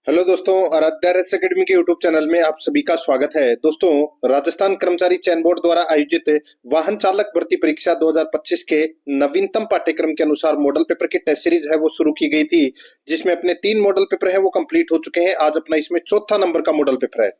Hello दोस्तों, Aaradhya race academy के YouTube channel में आप सभी का स्वागत है। दोस्तों, राजस्थान कर्मचारी चयन बोर्ड द्वारा आयोजित वाहन चालक भर्ती परीक्षा 2025 के नवीनतम पाठ्यक्रम के अनुसार मॉडल पेपर की टेस्ट सीरीज है वो शुरू की गई थी, जिसमें अपने 3 मॉडल पेपर है वो कंप्लीट हो चुके हैं। आज अपना इसमें चौथा नंबर का मॉडल पेपर है।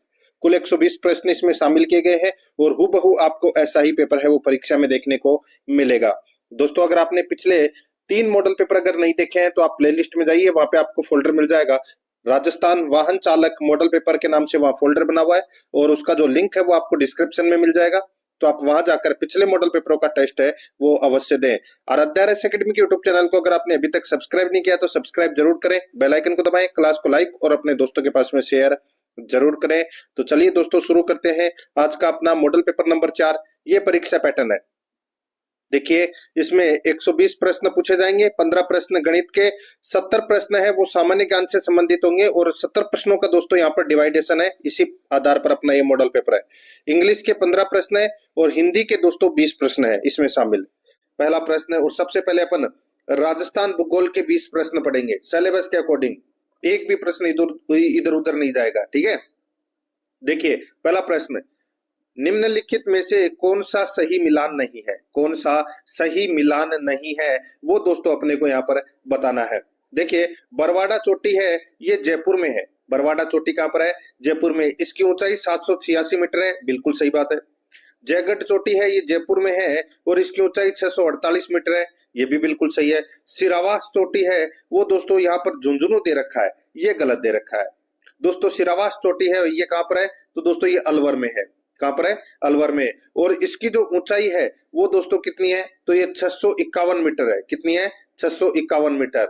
कुल 120 प्रश्न इसमें शामिल किए गए हैं और हूबहू आपको ऐसा ही पेपर है वो परीक्षा में देखने को मिलेगा। दोस्तों, अगर आपने पिछले 3 मॉडल पेपर अगर नहीं देखे हैं तो आप प्लेलिस्ट में जाइए, वहां पे आपको फोल्डर मिल जाएगा। राजस्थान वाहन चालक मॉडल पेपर के नाम से वहां फोल्डर बना हुआ है और उसका जो लिंक है वो आपको डिस्क्रिप्शन में मिल जाएगा। तो आप वहां जाकर पिछले मॉडल पेपरों का टेस्ट है वो अवश्य दें। आराध्या रेस एकेडमी के यूट्यूब चैनल को अगर आपने अभी तक सब्सक्राइब नहीं किया तो सब्सक्राइब जरूर करें, बेल आइकन को दबाएं, क्लास को लाइक और अपने दोस्तों के पास में शेयर जरूर करें। तो चलिए दोस्तों, शुरू करते हैं आज का अपना मॉडल पेपर नंबर 4। ये परीक्षा पैटर्न है। देखिए, इसमें 120 प्रश्न पूछे जाएंगे, 15 प्रश्न गणित के, 70 प्रश्न है वो सामान्य ज्ञान से संबंधित होंगे और 70 प्रश्नों का दोस्तों यहाँ पर डिवाइडेशन है। इसी आधार पर अपना ये मॉडल पेपर है। इंग्लिश के 15 प्रश्न है और हिंदी के दोस्तों 20 प्रश्न है इसमें शामिल। पहला प्रश्न है और सबसे पहले अपन राजस्थान भूगोल के 20 प्रश्न पढ़ेंगे सिलेबस के अकॉर्डिंग। एक भी प्रश्न इधर उधर नहीं जाएगा, ठीक है। देखिए, पहला प्रश्न, निम्नलिखित में से कौन सा सही मिलान नहीं है? कौन सा सही मिलान नहीं है वो दोस्तों अपने को यहाँ पर बताना है। देखिए, बरवाडा चोटी है ये जयपुर में है। बरवाडा चोटी कहाँ पर है? जयपुर में। इसकी ऊंचाई 786 मीटर है, बिल्कुल सही बात है। जयगढ़ चोटी है ये जयपुर में है और इसकी ऊंचाई 648 मीटर है, ये भी बिल्कुल सही है। सिरावास चोटी है वो दोस्तों यहाँ पर झुंझुनू दे रखा है, ये गलत दे रखा है। दोस्तों, सिरावास चोटी है ये कहाँ पर है? तो दोस्तों ये अलवर में है। कहां पर है? अलवर में। और इसकी जो ऊंचाई है वो दोस्तों कितनी है? तो ये 651 मीटर है। कितनी है? 651 मीटर,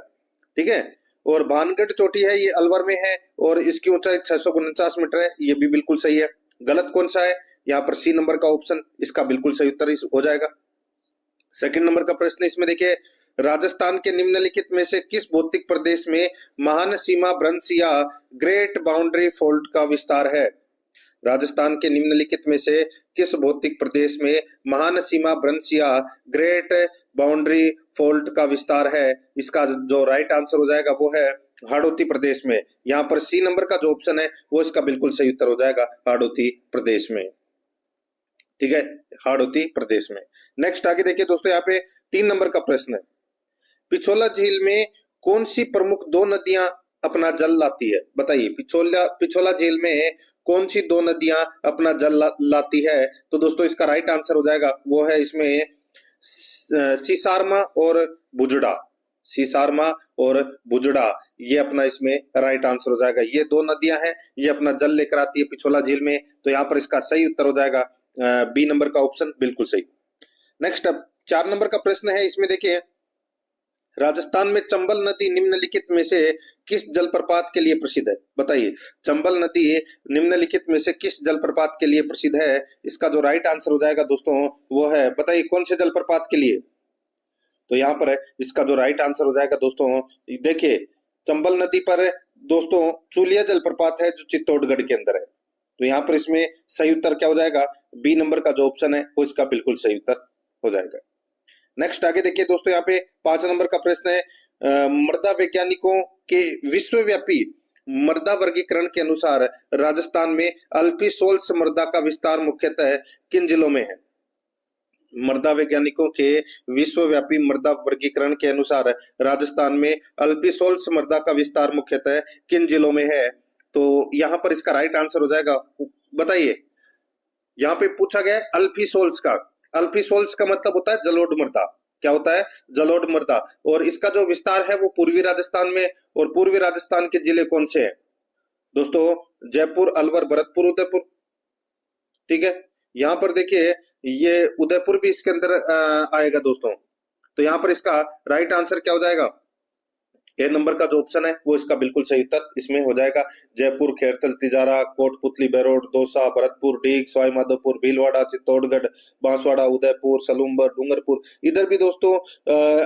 ठीक है। और भानगढ़ चोटी है ये अलवर में है और इसकी ऊंचाई 649 मीटर है, ये भी बिल्कुल सही है। गलत कौन सा है? यहाँ पर सी नंबर का ऑप्शन इसका बिल्कुल सही उत्तर हो जाएगा। सेकंड नंबर का प्रश्न इसमें देखिए, राजस्थान के निम्नलिखित में से किस भौतिक प्रदेश में महान सीमा भ्रंश या ग्रेट बाउंड्री फोल्ड का विस्तार है? राजस्थान के निम्नलिखित में से किस भौतिक प्रदेश में महान सीमा भ्रंश या ग्रेट बाउंड्री फोल्ड का विस्तार है? इसका जो राइट आंसर हो जाएगा वो है हाड़ौती प्रदेश में। यहाँ पर सी नंबर का जो ऑप्शन है वो इसका बिल्कुल सही उत्तर हो जाएगा, हाड़ौती प्रदेश में, ठीक है, हाड़ौती प्रदेश में। नेक्स्ट आगे देखिए दोस्तों, यहाँ पे 3 नंबर का प्रश्न है, पिछोला झील में कौन सी प्रमुख 2 नदियां अपना जल लाती है? बताइए, पिछोला झील में कौन सी 2 नदियां अपना जल लाती है? तो दोस्तों इसका राइट आंसर हो जाएगा वो है इसमें सीसारमा और बुजड़ा। सीसारमा और बुजड़ा, ये अपना इसमें राइट आंसर हो जाएगा। ये 2 नदियां हैं, ये अपना जल लेकर आती है पिछोला झील में। तो यहाँ पर इसका सही उत्तर हो जाएगा बी नंबर का ऑप्शन, बिल्कुल सही। नेक्स्ट अब 4 नंबर का प्रश्न है, इसमें देखिए, राजस्थान में चंबल नदी निम्नलिखित में से किस जलप्रपात के लिए प्रसिद्ध है? बताइए, चंबल नदी निम्नलिखित में से किस जलप्रपात के लिए प्रसिद्ध है? इसका जो राइट आंसर हो जाएगा दोस्तों वो है, बताइए कौन से जलप्रपात के लिए? तो यहाँ पर है इसका जो राइट आंसर हो जाएगा दोस्तों, देखिए, चंबल नदी पर दोस्तों चूलिया जलप्रपात है जो चित्तौड़गढ़ के अंदर है। तो यहाँ पर इसमें सही उत्तर क्या हो जाएगा? बी नंबर का जो ऑप्शन है वो इसका बिल्कुल सही उत्तर हो जाएगा। नेक्स्ट आगे देखिए दोस्तों, यहाँ पे 5 नंबर का प्रश्न है, मृदा वैज्ञानिकों के विश्वव्यापी मृदा वर्गीकरण के अनुसार राजस्थान में अल्पीसोल्स मृदा का विस्तार मुख्यतः किन जिलों में है? मृदा वैज्ञानिकों के विश्वव्यापी मृदा वर्गीकरण के अनुसार राजस्थान में अल्पीसोल्स मृदा का विस्तार मुख्यतः किन जिलों में है? तो यहाँ पर इसका राइट आंसर हो जाएगा, बताइए, यहाँ पे पूछा गया है अल्पीसोल्स का। अल्पीसोल्स का मतलब होता है जलोढ़ मृदा। क्या होता है? जलोढ़ मृदा। और इसका जो विस्तार है वो पूर्वी राजस्थान में, और पूर्वी राजस्थान के जिले कौन से हैं दोस्तों? जयपुर, अलवर, भरतपुर, उदयपुर, ठीक है। यहाँ पर देखिए, ये उदयपुर भी इसके अंदर आएगा दोस्तों। तो यहाँ पर इसका राइट आंसर क्या हो जाएगा? ए नंबर का जो ऑप्शन है वो इसका बिल्कुल सही उत्तर इसमें हो जाएगा। जयपुर, खेरतल, तिजारा, कोटपुतली, बेरोड, दौसा, भरतपुर, डीग, सवाई माधोपुर, भीलवाड़ा, चित्तौड़गढ़, बांसवाड़ा, उदयपुर, सलूम्बर, डूंगरपुर, इधर भी दोस्तों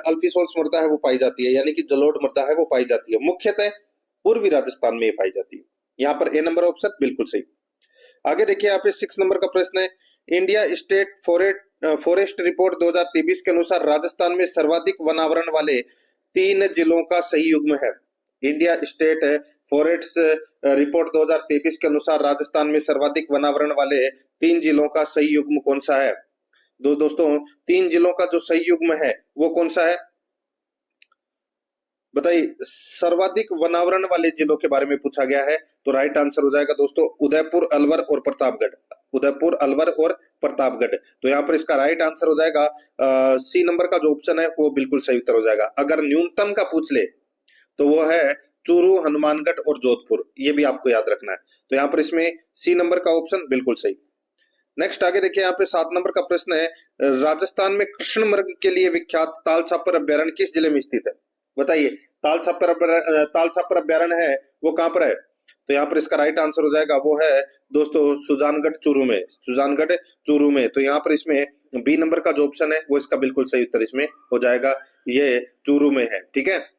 अल्पीसोल्स मृदा है वो पाई जाती है, यानी कि जलोढ़ मृदा है वो पाई जाती है। मुख्यतः पूर्वी राजस्थान में पाई जाती है। यहाँ पर ए नंबर ऑप्शन बिल्कुल सही। आगे देखिए, यहाँ पे 6 नंबर का प्रश्न है, इंडिया स्टेट फॉरेस्ट रिपोर्ट 2023 के अनुसार राजस्थान में सर्वाधिक वनावरण वाले 3 जिलों का सही युग्म है। इंडिया स्टेट फॉरेस्ट रिपोर्ट 2023 के अनुसार राजस्थान में सर्वाधिक वनावरण वाले 3 जिलों का सही युग्म कौन सा है? दोस्तों 3 जिलों का जो सही युग्म है वो कौन सा है बताइए। सर्वाधिक वनावरण वाले जिलों के बारे में पूछा गया है, तो राइट आंसर हो जाएगा दोस्तों उदयपुर, अलवर और प्रतापगढ़। उदयपुर, अलवर और प्रतापगढ़। तो यहाँ पर इसका राइट आंसर हो जाएगा सी नंबर का जो ऑप्शन है वो बिल्कुल सही उत्तर हो जाएगा। अगर न्यूनतम का पूछ ले तो वो है चूरू, हनुमानगढ़ और जोधपुर, ये भी आपको याद रखना है। तो यहाँ पर इसमें सी नंबर का ऑप्शन बिल्कुल सही। नेक्स्ट आगे देखिए, यहाँ पे 7 नंबर का प्रश्न है, राजस्थान में कृष्ण मृग के लिए विख्यात ताल छापर अभ्यारण्य किस जिले में स्थित है? बताइए, ताल छापर अभ्यारण्य है वो कहां पर है? तो यहाँ पर इसका राइट आंसर हो जाएगा वो है दोस्तों सुजानगढ़ चूरू में। सुजानगढ़ चूरू में। तो यहाँ पर इसमें बी नंबर का जो ऑप्शन है वो इसका बिल्कुल सही उत्तर इसमें हो जाएगा, ये चूरू में है। ठीक है,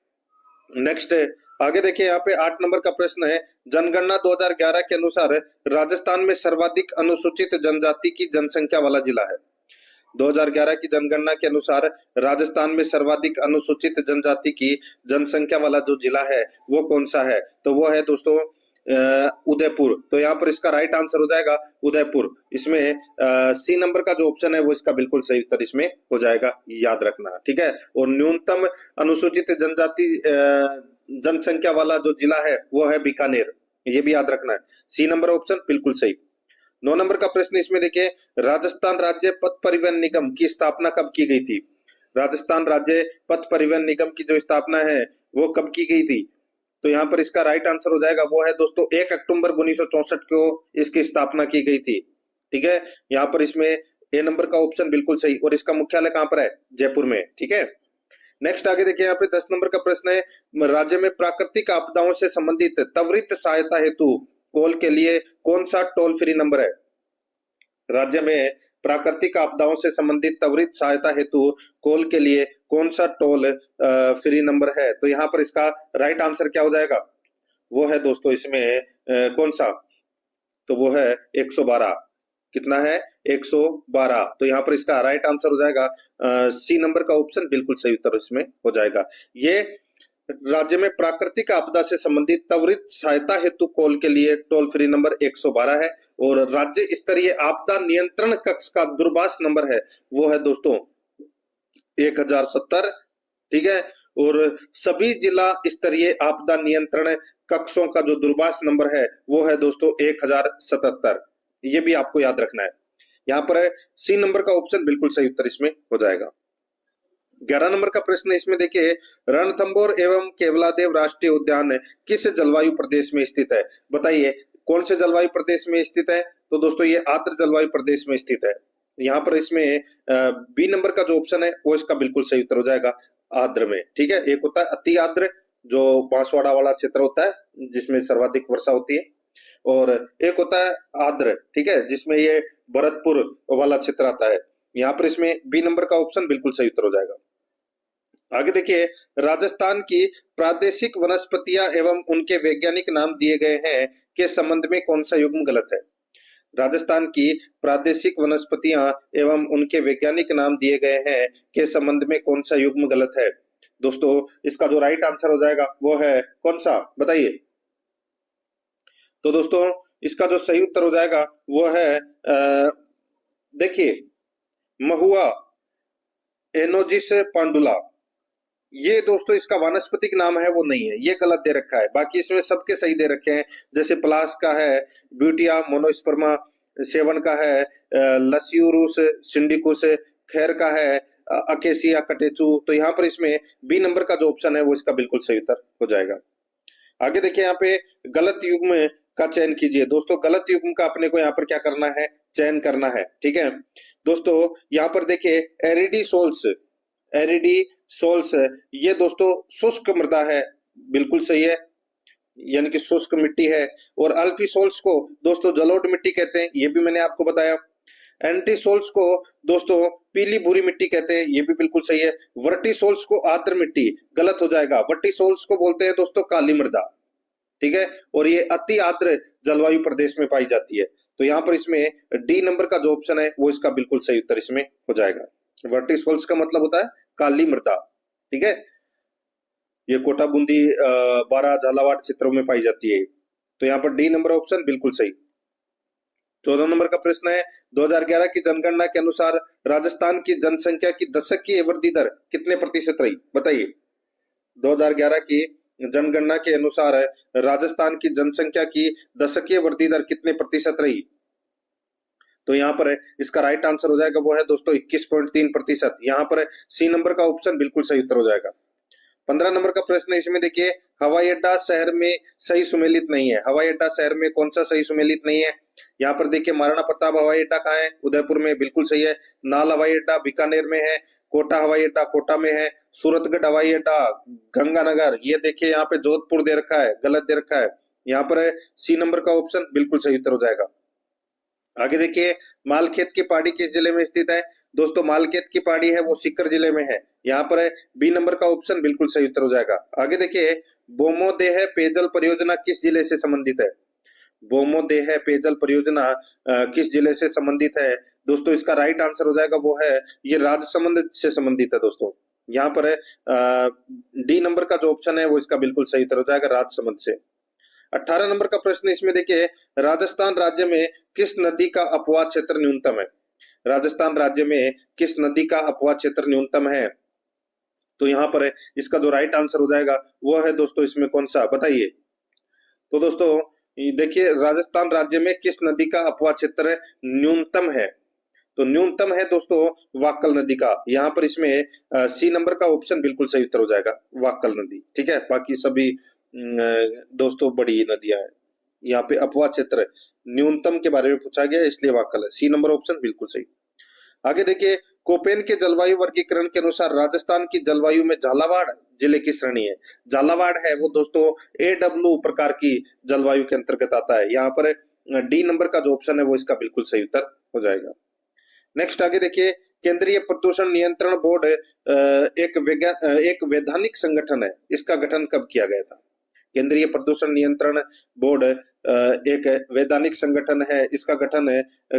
नेक्स्ट आगे देखिए, यहाँ पे 8 नंबर का प्रश्न है, जनगणना 2011 के अनुसार राजस्थान में सर्वाधिक अनुसूचित जनजाति की जनसंख्या वाला जिला है। 2011 की जनगणना के अनुसार राजस्थान में सर्वाधिक अनुसूचित जनजाति की जनसंख्या वाला जो जिला है वो कौन सा है? तो वो है दोस्तों उदयपुर। तो यहाँ पर इसका राइट आंसर हो जाएगा उदयपुर। इसमें सी नंबर का जो ऑप्शन है वो इसका बिल्कुल सही उत्तर इसमें हो जाएगा, याद रखना। ठीक है, और न्यूनतम अनुसूचित जनजाति जनसंख्या वाला जो जिला है वो है बीकानेर, ये भी याद रखना है। सी नंबर ऑप्शन बिल्कुल सही। 9 नंबर का प्रश्न इसमें देखिए, राजस्थान राज्य पथ परिवहन निगम की स्थापना कब की गई थी? राजस्थान राज्य पथ परिवहन निगम की जो स्थापना है वो कब की गई थी? तो यहाँ पर इसका राइट आंसर हो जाएगा वो है दोस्तों 1 अक्टूबर 1964 को इसकी स्थापना की गई थी। ठीक है, यहाँ पर इसमें ए नंबर का ऑप्शन बिल्कुल सही। और इसका मुख्यालय कहां पर है? जयपुर में। ठीक है, नेक्स्ट आगे देखिए, यहाँ पे 10 नंबर का प्रश्न है, राज्य में प्राकृतिक आपदाओं से संबंधित त्वरित सहायता हेतु कॉल के लिए कौन सा टोल फ्री नंबर है? राज्य में प्राकृतिक आपदाओं से संबंधित त्वरित सहायता हेतु कॉल के लिए कौन सा टोल फ्री नंबर है? तो यहाँ पर इसका राइट आंसर क्या हो जाएगा? वो है दोस्तों इसमें कौन सा? तो वो है 112। कितना है? 112। तो यहाँ पर इसका राइट आंसर हो जाएगा सी नंबर का ऑप्शन बिल्कुल सही उत्तर इसमें हो जाएगा। ये राज्य में प्राकृतिक आपदा से संबंधित त्वरित सहायता हेतु कॉल के लिए टोल फ्री नंबर 112 है। और राज्य स्तरीय आपदा नियंत्रण कक्ष का दूरभाष नंबर है वो है दोस्तों 1070। ठीक है, और सभी जिला स्तरीय आपदा नियंत्रण कक्षों का जो दूरभाष नंबर है वो है दोस्तों 1077। ये भी आपको याद रखना है। यहाँ पर सी नंबर का ऑप्शन बिल्कुल सही उत्तर इसमें हो जाएगा। 11 नंबर का प्रश्न इसमें देखिए, रणथंभौर एवं केवलादेव राष्ट्रीय उद्यान किस जलवायु प्रदेश में स्थित है? बताइए, कौन से जलवायु प्रदेश में स्थित है? तो दोस्तों ये आर्द्र जलवायु प्रदेश में स्थित है। यहाँ पर इसमें बी नंबर का जो ऑप्शन है वो इसका बिल्कुल सही उत्तर हो जाएगा, आर्द्र में। ठीक है, एक होता है अति आर्द्र जो बांसवाड़ा वाला क्षेत्र होता है जिसमें सर्वाधिक वर्षा होती है, और एक होता है आर्द्र, ठीक है, जिसमें ये भरतपुर वाला क्षेत्र आता है। यहाँ पर इसमें बी नंबर का ऑप्शन बिल्कुल सही उत्तर हो जाएगा। आगे देखिए, राजस्थान की प्रादेशिक वनस्पतियां एवं उनके वैज्ञानिक नाम दिए गए हैं के संबंध में कौन सा युग्म गलत है? राजस्थान की प्रादेशिक वनस्पतियां एवं उनके वैज्ञानिक नाम दिए गए हैं के संबंध में कौन सा युग्म गलत है? दोस्तों इसका जो राइट आंसर हो जाएगा वो है कौन सा? बताइए। तो दोस्तों इसका जो सही उत्तर हो जाएगा वो है देखिए महुआ एनोजिस पांडुला। ये दोस्तों इसका वानस्पतिक नाम है वो नहीं है, ये गलत दे रखा है। बाकी इसमें सबके सही दे रखे हैं, जैसे प्लास का है, ब्यूटिया मोनोस्पर्मा, सेवन का है, लसियूरुस सिंडिकुस, खैर का है अकेसिया कटेचू। तो यहाँ पर इसमें बी नंबर का जो ऑप्शन है वो इसका बिल्कुल सही उत्तर हो जाएगा। आगे देखिए, यहाँ पे गलत युग्म का चयन कीजिए। दोस्तों गलत युग्म का अपने को यहाँ पर क्या करना है? चयन करना है। ठीक है दोस्तों, यहाँ पर देखिए एरिडी सोल्स, ये दोस्तों शुष्क मृदा है, बिल्कुल सही है, यानी कि शुष्क मिट्टी है। और अल्पी सोल्स को दोस्तों जलोढ़ मिट्टी कहते हैं, ये भी मैंने आपको बताया। एंटी सोल्स को दोस्तों पीली भूरी मिट्टी कहते हैं, ये भी बिल्कुल सही है। वर्टी सोल्स को आर्द्र मिट्टी, गलत हो जाएगा। वर्टी सोल्स को बोलते हैं दोस्तों काली मृदा। ठीक है, और ये अति आर्द्र जलवायु प्रदेश में पाई जाती है। तो यहाँ पर इसमें डी नंबर का जो ऑप्शन है वो इसका बिल्कुल सही उत्तर इसमें हो जाएगा। वर्टिसोल्स का मतलब होता है काली मृदा। ठीक है, ये कोटा बूंदी, बारा, झालावाड़ क्षेत्रों में पाई जाती है। तो यहाँ पर डी नंबर ऑप्शन बिल्कुल सही। 14 नंबर का प्रश्न है, 2011 की जनगणना के अनुसार राजस्थान की जनसंख्या की दशकीय वृद्धि दर कितने प्रतिशत रही? बताइए। 2011 की जनगणना के अनुसार राजस्थान की जनसंख्या की दशकीय वृद्धि दर कितने प्रतिशत रही? तो यहाँ पर इसका राइट आंसर हो जाएगा वो है दोस्तों 21.3%। यहाँ पर सी नंबर का ऑप्शन बिल्कुल सही उत्तर हो जाएगा। 15 नंबर का प्रश्न है, इसमें देखिए, हवाई अड्डा शहर में सही सुमेलित नहीं है। हवाई अड्डा शहर में कौन सा सही सुमेलित नहीं है? यहाँ पर देखिए, महाराणा प्रताप हवाई अड्डा कहाँ है? उदयपुर में, बिल्कुल सही है। नाल हवाई अड्डा बीकानेर में है। कोटा हवाई अड्डा कोटा में है। सूरतगढ़ हवाई अड्डा गंगानगर, ये देखिए यहाँ पे जोधपुर दे रखा है, गलत दे रखा है। यहाँ पर सी नंबर का ऑप्शन बिल्कुल सही उत्तर हो जाएगा। आगे देखिए, मालखेत की पहाड़ी किस जिले में स्थित है? दोस्तों, मालखेत की पहाड़ी है वो सीकर जिले में है। यहाँ पर बी नंबर का ऑप्शन बिल्कुल सही उत्तर हो जाएगा। आगे देखिए, बोमोदेह पेयजल परियोजना किस जिले से संबंधित है? बोमोदेह पेयजल परियोजना किस जिले से संबंधित है? दोस्तों, इसका राइट आंसर हो जाएगा वो है, ये राजसमंद से संबंधित है दोस्तों। यहाँ पर डी नंबर का जो ऑप्शन है वो इसका बिल्कुल सही उत्तर हो जाएगा, राजसमंद से। 18 नंबर का प्रश्न, इसमें देखिए, राजस्थान राज्य में किस नदी का अपवाह क्षेत्र न्यूनतम है? राजस्थान राज्य में किस नदी का अपवाह क्षेत्र न्यूनतम है? तो यहाँ पर इसका जो राइट आंसर हो जाएगा वो है दोस्तों, इसमें कौन सा, बताइए। तो दोस्तों, देखिए, राजस्थान राज्य में किस नदी का अपवाह क्षेत्र न्यूनतम है? तो न्यूनतम है दोस्तों वाक्कल नदी का। यहाँ पर इसमें सी नंबर का ऑप्शन बिल्कुल सही उत्तर हो जाएगा, वाक्कल नदी। ठीक है, बाकी सभी दोस्तों बड़ी नदियां हैं। यहाँ पे अपवाह क्षेत्र न्यूनतम के बारे में पूछा गया, इसलिए वाक्कल है। सी नंबर ऑप्शन बिल्कुल सही। आगे देखिए, कोपेन के जलवायु वर्गीकरण के अनुसार राजस्थान की जलवायु में झालावाड़ जिले की श्रेणी है। झालावाड़ है वो दोस्तों AW प्रकार की जलवायु के अंतर्गत आता है। यहाँ पर डी नंबर का जो ऑप्शन है वो इसका बिल्कुल सही उत्तर हो जाएगा। नेक्स्ट आगे देखिए, केंद्रीय प्रदूषण नियंत्रण बोर्ड एक वैधानिक संगठन है। इसका गठन कब किया गया था? केंद्रीय प्रदूषण नियंत्रण बोर्ड एक वैधानिक संगठन है। इसका गठन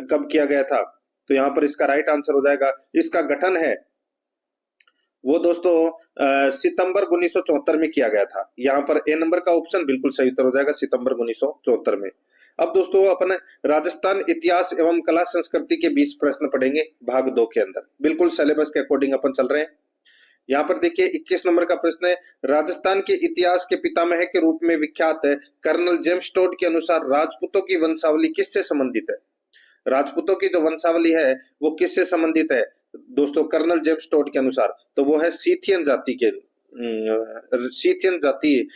कब किया गया था? तो यहाँ पर इसका राइट आंसर हो जाएगा, इसका गठन है वो दोस्तों सितंबर 1974 में किया गया था। यहाँ पर ए नंबर का ऑप्शन बिल्कुल सही उत्तर हो जाएगा, सितंबर 1974 में। अब दोस्तों, अपन राजस्थान इतिहास एवं कला संस्कृति के 20 प्रश्न पढ़ेंगे भाग 2 के अंदर। बिल्कुल सिलेबस के अकॉर्डिंग अपन चल रहे हैं। यहाँ पर देखिए, 21 नंबर का प्रश्न है, राजस्थान के इतिहास के पितामह के रूप में विख्यात कर्नल जेम्स टोड के अनुसार राजपूतों की वंशावली किससे संबंधित है? राजपूतों की जो वंशावली है वो किससे संबंधित है दोस्तों? कर्नल जेम्स टोड के अनुसार तो वो है सीथियन जाति के, सीथियन जाति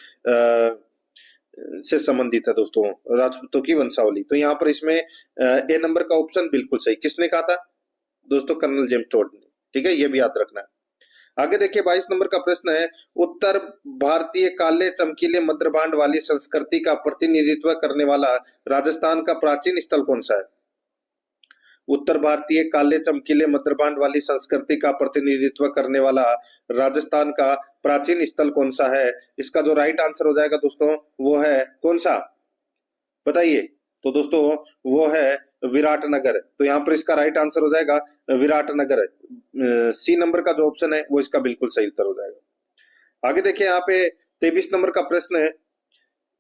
से संबंधित है दोस्तों राजपूतों की वंशावली। तो यहाँ पर इसमें ए नंबर का ऑप्शन बिल्कुल सही। किसने कहा था दोस्तों? कर्नल जेम्स टोड ने। ठीक है, ये भी याद रखना है। आगे देखिए, 22 नंबर का प्रश्न है, उत्तर भारतीय काले चमकीले मध्यभांड वाली संस्कृति का प्रतिनिधित्व करने वाला राजस्थान का प्राचीन स्थल कौन सा है? उत्तर भारतीय काले चमकीले मध्यभांड वाली संस्कृति का प्रतिनिधित्व करने वाला राजस्थान का प्राचीन स्थल कौन सा है? इसका जो राइट आंसर हो जाएगा दोस्तों वो है कौन सा, बताइए। तो दोस्तों वो है विराटनगर। तो यहाँ पर इसका राइट आंसर हो जाएगा विराटनगर। सी नंबर का जो ऑप्शन है वो इसका बिल्कुल सही उत्तर हो जाएगा। आगे देखिए, यहाँ पे 23 नंबर का प्रश्न है,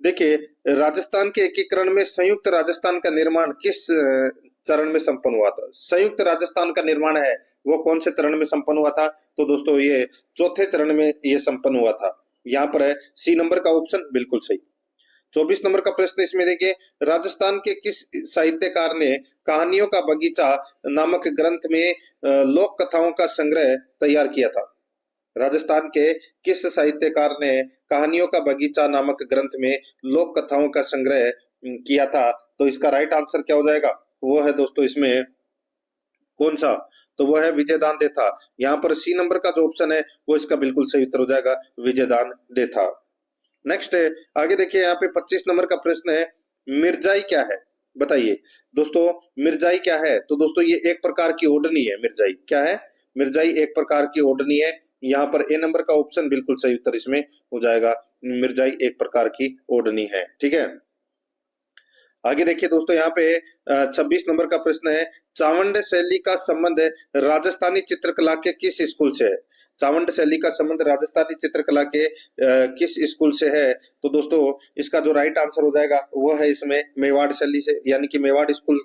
देखिए, राजस्थान के एकीकरण में संयुक्त राजस्थान का निर्माण किस चरण में संपन्न हुआ था? संयुक्त राजस्थान का निर्माण है वो कौन से चरण में संपन्न हुआ था? तो दोस्तों ये चौथे चरण में ये संपन्न हुआ था। यहाँ पर है सी नंबर का ऑप्शन बिल्कुल सही। 24 नंबर का प्रश्न, इसमें देखिए, राजस्थान के किस साहित्यकार ने कहानियों का बगीचा नामक ग्रंथ में लोक कथाओं का संग्रह तैयार किया था? राजस्थान के किस साहित्यकार ने कहानियों का बगीचा नामक ग्रंथ में लोक कथाओं का संग्रह किया था? तो इसका राइट आंसर क्या हो जाएगा? वो है दोस्तों इसमें कौन सा, तो वो है विजयदान देथा। यहाँ पर सी नंबर का जो ऑप्शन है वो इसका बिल्कुल सही उत्तर हो जाएगा, विजयदान देथा। नेक्स्ट है, आगे देखिए, यहाँ पे 25 नंबर का प्रश्न है, मिर्जाई क्या है? बताइए दोस्तों, मिर्जाई क्या है? तो दोस्तों ये एक प्रकार की ओढ़नी है। मिर्जाई क्या है? मिर्जाई एक प्रकार की ओढ़नी है। यहाँ पर ए नंबर का ऑप्शन बिल्कुल सही उत्तर इसमें हो जाएगा, मिर्जाई एक प्रकार की ओढ़नी है। ठीक है, आगे देखिए दोस्तों, यहाँ पे 26 नंबर का प्रश्न है, चावंड शैली का संबंध राजस्थानी चित्रकला के किस स्कूल से है? चावंड शैली का संबंध राजस्थानी चित्रकला के किस स्कूल से है? तो दोस्तों इसका जो राइट आंसर हो जाएगा वो है इसमें मेवाड़ शैली से, यानी कि मेवाड़ स्कूल।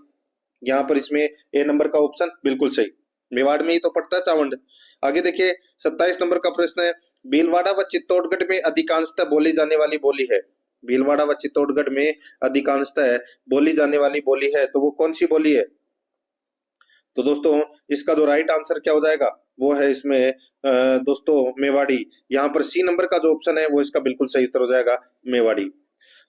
यहाँ पर इसमें ए नंबर का ऑप्शन बिल्कुल सही, मेवाड़ में ही तो पड़ता है चावंड। आगे देखिए 27 नंबर का प्रश्न है, भीलवाड़ा व चित्तौड़गढ़ में अधिकांशतः बोली जाने वाली बोली है। भीलवाड़ा व चित्तौड़गढ़ में अधिकांशतः बोली जाने वाली बोली है, तो वो कौन सी बोली है? तो दोस्तों इसका जो राइट आंसर क्या हो जाएगा वो है इसमें दोस्तों मेवाड़ी। यहाँ पर सी नंबर का जो ऑप्शन है वो इसका बिल्कुल सही उत्तर हो जाएगा, मेवाड़ी।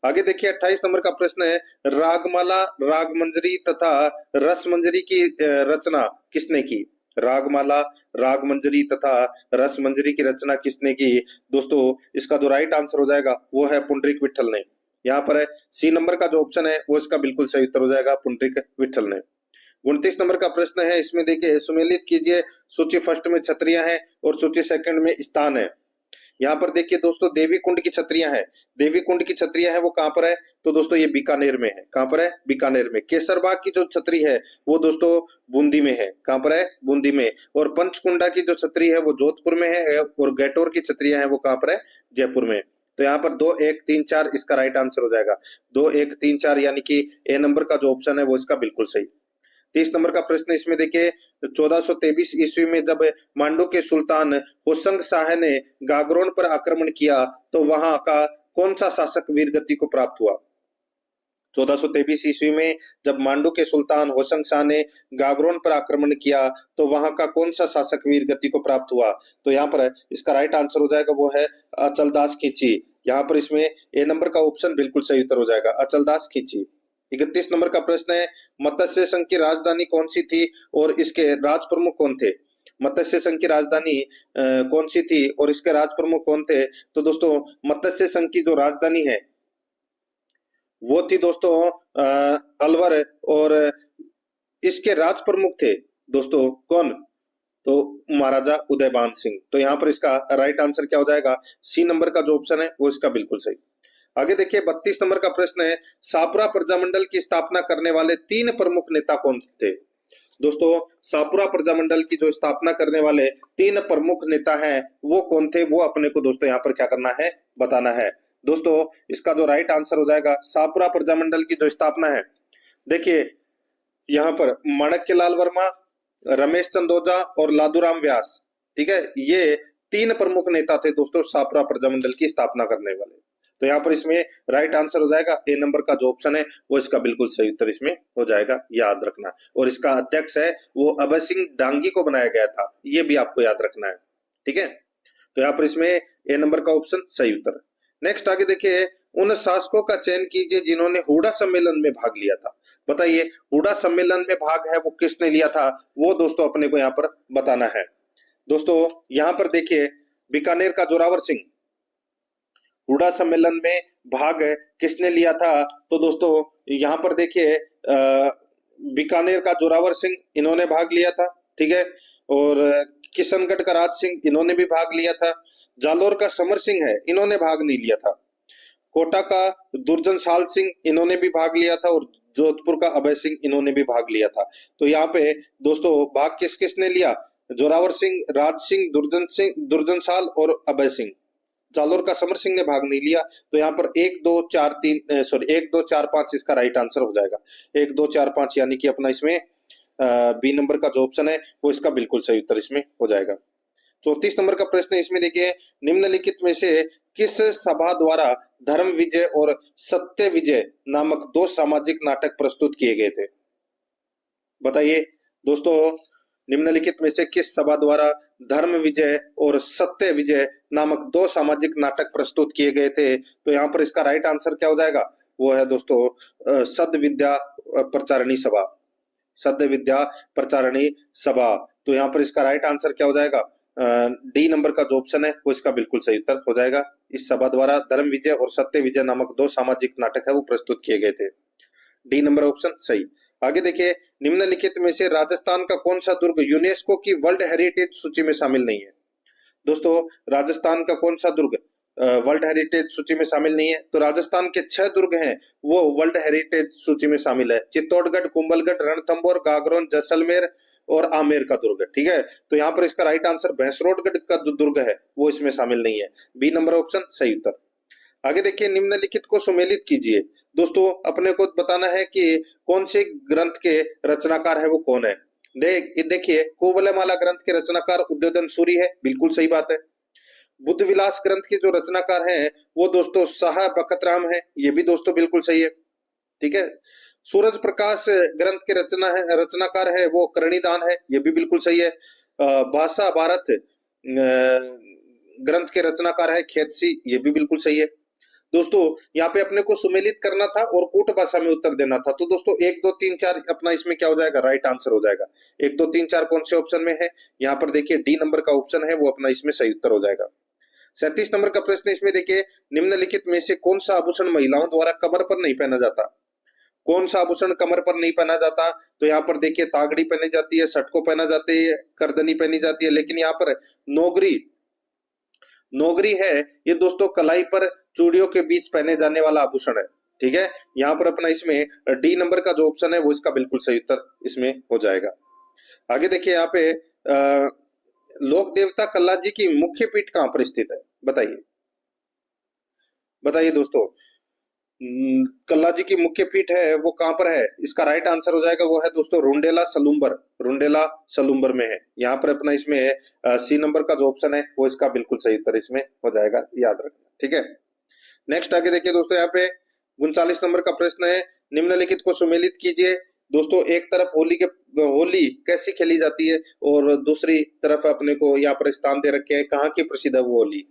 आगे देखिए 28 नंबर का प्रश्न है, रागमाला, रागमंजरी तथा रसमंजरी की रचना किसने की? रागमाला, रागमंजरी तथा रसमंजरी की रचना किसने की? दोस्तों इसका जो राइट आंसर हो जाएगा वो है पुंडरीक विठल ने। यहाँ पर है सी नंबर का जो ऑप्शन है वो इसका बिल्कुल सही उत्तर हो जाएगा, पुंडरीक विठल ने। 29 नंबर का प्रश्न है, इसमें देखिए सुमेलित कीजिए, सूची फर्स्ट में छतरियां हैं और सूची सेकंड में स्थान है। यहाँ पर देखिए दोस्तों देवी कुंड की छतरियां हैं। देवी कुंड की छतरियां हैं वो कहाँ पर है? तो दोस्तों ये बीकानेर में है। कहाँ पर है? बीकानेर में। केसरबाग की जो छतरी है वो दोस्तों बूंदी में है। कहाँ पर है? बूंदी में। और पंचकुंडा की जो छतरी है वो जोधपुर में है और गैटोर की छतरियां हैं वो कहाँ पर है? जयपुर में। तो यहाँ पर 2 1 3 4 इसका राइट आंसर हो जाएगा। 2 1 3 4 यानी कि ए नंबर का जो ऑप्शन है वो इसका बिल्कुल सही। 30 नंबर का प्रश्न इसमें देखिए, 1423 ईस्वी में जब मांडू के सुल्तान होशंग शाह ने गागरोन पर आक्रमण किया तो वहां का कौन सा शासक वीरगति को प्राप्त हुआ? 1423 ईस्वी में जब मांडू के सुल्तान होशंग शाह ने गागरोन पर आक्रमण किया तो वहां का कौन सा शासक वीरगति को प्राप्त हुआ? तो यहाँ पर इसका राइट आंसर हो जाएगा वो है अचलदास खिची। यहाँ पर इसमें ए नंबर का ऑप्शन बिल्कुल सही उत्तर हो जाएगा, अचलदास खिची। 31 नंबर का प्रश्न है, मत्स्य संघ की राजधानी कौन सी थी और इसके राज प्रमुख कौन थे? मत्स्य संघ की राजधानी कौन सी थी और इसके राज प्रमुख कौन थे? तो दोस्तों मत्स्य संघ की जो राजधानी है वो थी दोस्तों अलवर, और इसके राज प्रमुख थे दोस्तों कौन? तो महाराजा उदयभान सिंह। तो यहाँ पर इसका राइट आंसर क्या हो जाएगा? सी नंबर का जो ऑप्शन है वो इसका बिल्कुल सही। आगे देखिए 32 नंबर का प्रश्न है, सापुरा प्रजामंडल की स्थापना करने वाले 3 प्रमुख नेता कौन थे? दोस्तों सापुरा प्रजामंडल की जो स्थापना करने वाले 3 प्रमुख नेता हैं वो कौन थे, वो अपने को दोस्तों यहाँ पर क्या करना है, बताना है। दोस्तों इसका जो राइट आंसर हो जाएगा, सापुरा प्रजामंडल की जो स्थापना है, देखिए यहाँ पर माणक्यलाल वर्मा, रमेश चंद ओझा और लादूराम व्यास, ठीक है, ये 3 प्रमुख नेता थे दोस्तों सापुरा प्रजामंडल की स्थापना करने वाले। तो यहाँ पर इसमें राइट आंसर हो जाएगा ए नंबर का जो ऑप्शन है वो इसका बिल्कुल सही उत्तर इसमें हो जाएगा, याद रखना। और इसका अध्यक्ष है वो अभय सिंह डांगी को बनाया गया था, ये भी आपको याद रखना है, ठीक है। तो यहाँ पर इसमें ए नंबर का ऑप्शन सही उत्तर। नेक्स्ट आगे देखिए, उन शासकों का चयन कीजिए जिन्होंने हुडा सम्मेलन में भाग लिया था। बताइए हुडा सम्मेलन में भाग है वो किसने लिया था, वो दोस्तों अपने को यहाँ पर बताना है। दोस्तों यहाँ पर देखिए बीकानेर का जोरावर सिंह, हुडा सम्मेलन में भाग किसने लिया था? तो दोस्तों यहाँ पर देखिए बीकानेर का जोरावर सिंह इन्होंने भाग लिया था, ठीक है। और किशनगढ़ का राज सिंह इन्होंने भी भाग लिया था। जालोर का समर सिंह है, इन्होंने भाग नहीं लिया था। कोटा का दुर्जन साल सिंह इन्होंने भी भाग लिया था और जोधपुर का अभय सिंह इन्होंने भी भाग लिया था। तो यहाँ पे दोस्तों भाग किस किसने लिया? जोरावर सिंह, राज सिंह, दुर्जन साल और अभय सिंह। जालोर का समर सिंह ने भाग नहीं लिया। तो यहाँ पर 1 2 4 3 सॉरी 1 2 4 5 इसका राइट आंसर हो जाएगा। 1 2 4 5 यानी कि अपना इसमें बी नंबर का जो ऑप्शन है वो इसका बिल्कुल सही उत्तर इसमें हो जाएगा। 34 नंबर का प्रश्न इसमें देखिए, निम्नलिखित में से किस सभा द्वारा धर्म विजय और सत्य विजय नामक 2 सामाजिक नाटक प्रस्तुत किए गए थे? बताइए दोस्तों निम्नलिखित में से किस सभा द्वारा धर्म विजय और सत्य विजय नामक 2 सामाजिक नाटक प्रस्तुत किए गए थे? तो यहाँ पर इसका राइट आंसर क्या हो जाएगा? वो है दोस्तों सद्य विद्या प्रचारणी सभा, सद्य विद्या प्रचारणी सभा। तो यहाँ पर इसका राइट आंसर क्या हो जाएगा? डी नंबर का जो ऑप्शन है वो इसका बिल्कुल सही उत्तर हो जाएगा। इस सभा द्वारा धर्म विजय और सत्य विजय नामक 2 सामाजिक नाटक है वो प्रस्तुत किए गए थे। डी नंबर ऑप्शन सही। आगे देखिए, निम्नलिखित में से राजस्थान का कौन सा दुर्ग यूनेस्को की वर्ल्ड हेरिटेज सूची में शामिल नहीं है? दोस्तों राजस्थान का कौन सा दुर्ग वर्ल्ड हेरिटेज सूची में शामिल नहीं है? तो राजस्थान के 6 दुर्ग हैं वो वर्ल्ड हेरिटेज सूची में शामिल है। चित्तौड़गढ़, कुंभलगढ़, रणथंभौर, गागरोन, जैसलमेर और आमेर का दुर्ग। ठीक है, तो यहाँ पर इसका राइट आंसर भैंसरोडगढ़ का जो दुर्ग है वो इसमें शामिल नहीं है। बी नंबर ऑप्शन सही उत्तर। आगे देखिए, निम्नलिखित को सुमेलित कीजिए। दोस्तों अपने को बताना है कि कौन से ग्रंथ के रचनाकार है वो कौन है। देखिए, कुवलयमाला ग्रंथ के रचनाकार उद्योधन सूरि है, बिल्कुल सही बात है। बुद्ध विलास ग्रंथ के जो रचनाकार हैं वो दोस्तों शाह बखतराम है, ये भी दोस्तों बिल्कुल सही है। ठीक है, सूरज प्रकाश ग्रंथ के रचनाकार है वो करणीदान है, ये भी बिल्कुल सही है। भाषा भारत ग्रंथ के रचनाकार है खेतसी, ये भी बिल्कुल सही है। दोस्तों यहाँ पे अपने को सुमेलित करना था और कूट भाषा में उत्तर देना था, तो दोस्तों 1 2 3 4 अपना इसमें क्या हो जाएगा, राइट आंसर हो जाएगा। 1 2 3 4 कौन से ऑप्शन में है, यहाँ पर देखिए डी नंबर का ऑप्शन है वो अपना इसमें सही उत्तर हो जाएगा। 37 नंबर का प्रश्न इसमें देखिए, निम्नलिखित में से कौन सा आभूषण महिलाओं द्वारा कमर पर नहीं पहना जाता। कौन सा आभूषण कमर पर नहीं पहना जाता, तो यहाँ पर देखिए तागड़ी पहनी जाती है, सटको पहना जाती है, करदनी पहनी जाती है, लेकिन यहाँ पर नोगरी नोगरी है ये दोस्तों कलाई पर चूड़ियों के बीच पहने जाने वाला आभूषण है। ठीक है, यहाँ पर अपना इसमें डी नंबर का जो ऑप्शन है वो इसका बिल्कुल सही उत्तर इसमें हो जाएगा। आगे देखिए, यहाँ पे लोक देवता कल्ला जी की मुख्य पीठ कहाँ पर स्थित है, बताइए बताइए दोस्तों। कल्ला जी की मुख्य पीठ है वो कहां पर है, इसका राइट आंसर हो जाएगा वो है दोस्तों रुंडेला सलूम्बर, रुंडेला सलूम्बर में है। यहाँ पर अपना इसमें सी नंबर का जो ऑप्शन है वो इसका बिल्कुल सही उत्तर इसमें हो जाएगा, याद रखना। ठीक है, नेक्स्ट आगे देखिए दोस्तों, यहाँ पे 39 नंबर का प्रश्न है, निम्नलिखित को सुमेलित कीजिए। दोस्तों एक तरफ होली कैसी खेली जाती है और दूसरी तरफ अपने को यहाँ पर स्थान दे रखे हैं, कहाँ की प्रसिद्ध है वो होली।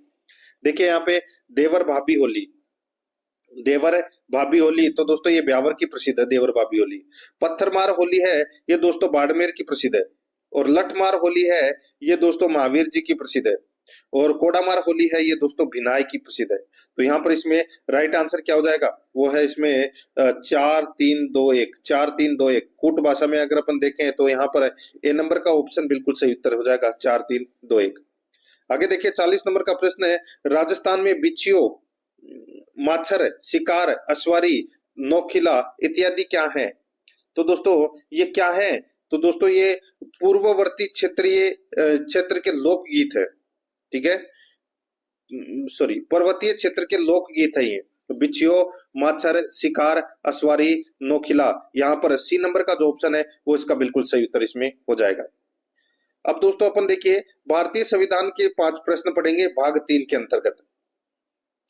देखिए यहाँ पे देवर भाभी होली, देवर भाभी होली तो दोस्तों ये ब्यावर की प्रसिद्ध है देवर भाभी होली। पत्थरमार होली है ये दोस्तों बाड़मेर की प्रसिद्ध है। और लठमार होली है ये दोस्तों महावीर जी की प्रसिद्ध है। और कोडामार होली है ये दोस्तों भिनाई की प्रसिद्ध है। तो यहाँ पर इसमें राइट आंसर क्या हो जाएगा, वो है इसमें 4 3 2 1, 4 3 2 1। कूट भाषा में अगर अपन देखें तो यहाँ पर ए नंबर का ऑप्शन बिल्कुल सही उत्तर हो जाएगा, 4 3 2 1। आगे देखिए 40 नंबर का प्रश्न है, राजस्थान में बिच्छियों, माछर, शिकार, अस्वारी, नौखिला इत्यादि क्या है। तो दोस्तों ये क्या है, तो दोस्तों ये पूर्ववर्ती क्षेत्र के लोकगीत है। ठीक है, सॉरी पर्वतीय क्षेत्र के लोकगीत है ये। तो बिच्छियों, माछर, शिकार, अस्वारी, नौखिला, यहाँ पर सी नंबर का जो ऑप्शन है वो इसका बिल्कुल सही उत्तर इसमें हो जाएगा। अब दोस्तों अपन देखिए भारतीय संविधान के 5 प्रश्न पढ़ेंगे भाग 3 के अंतर्गत,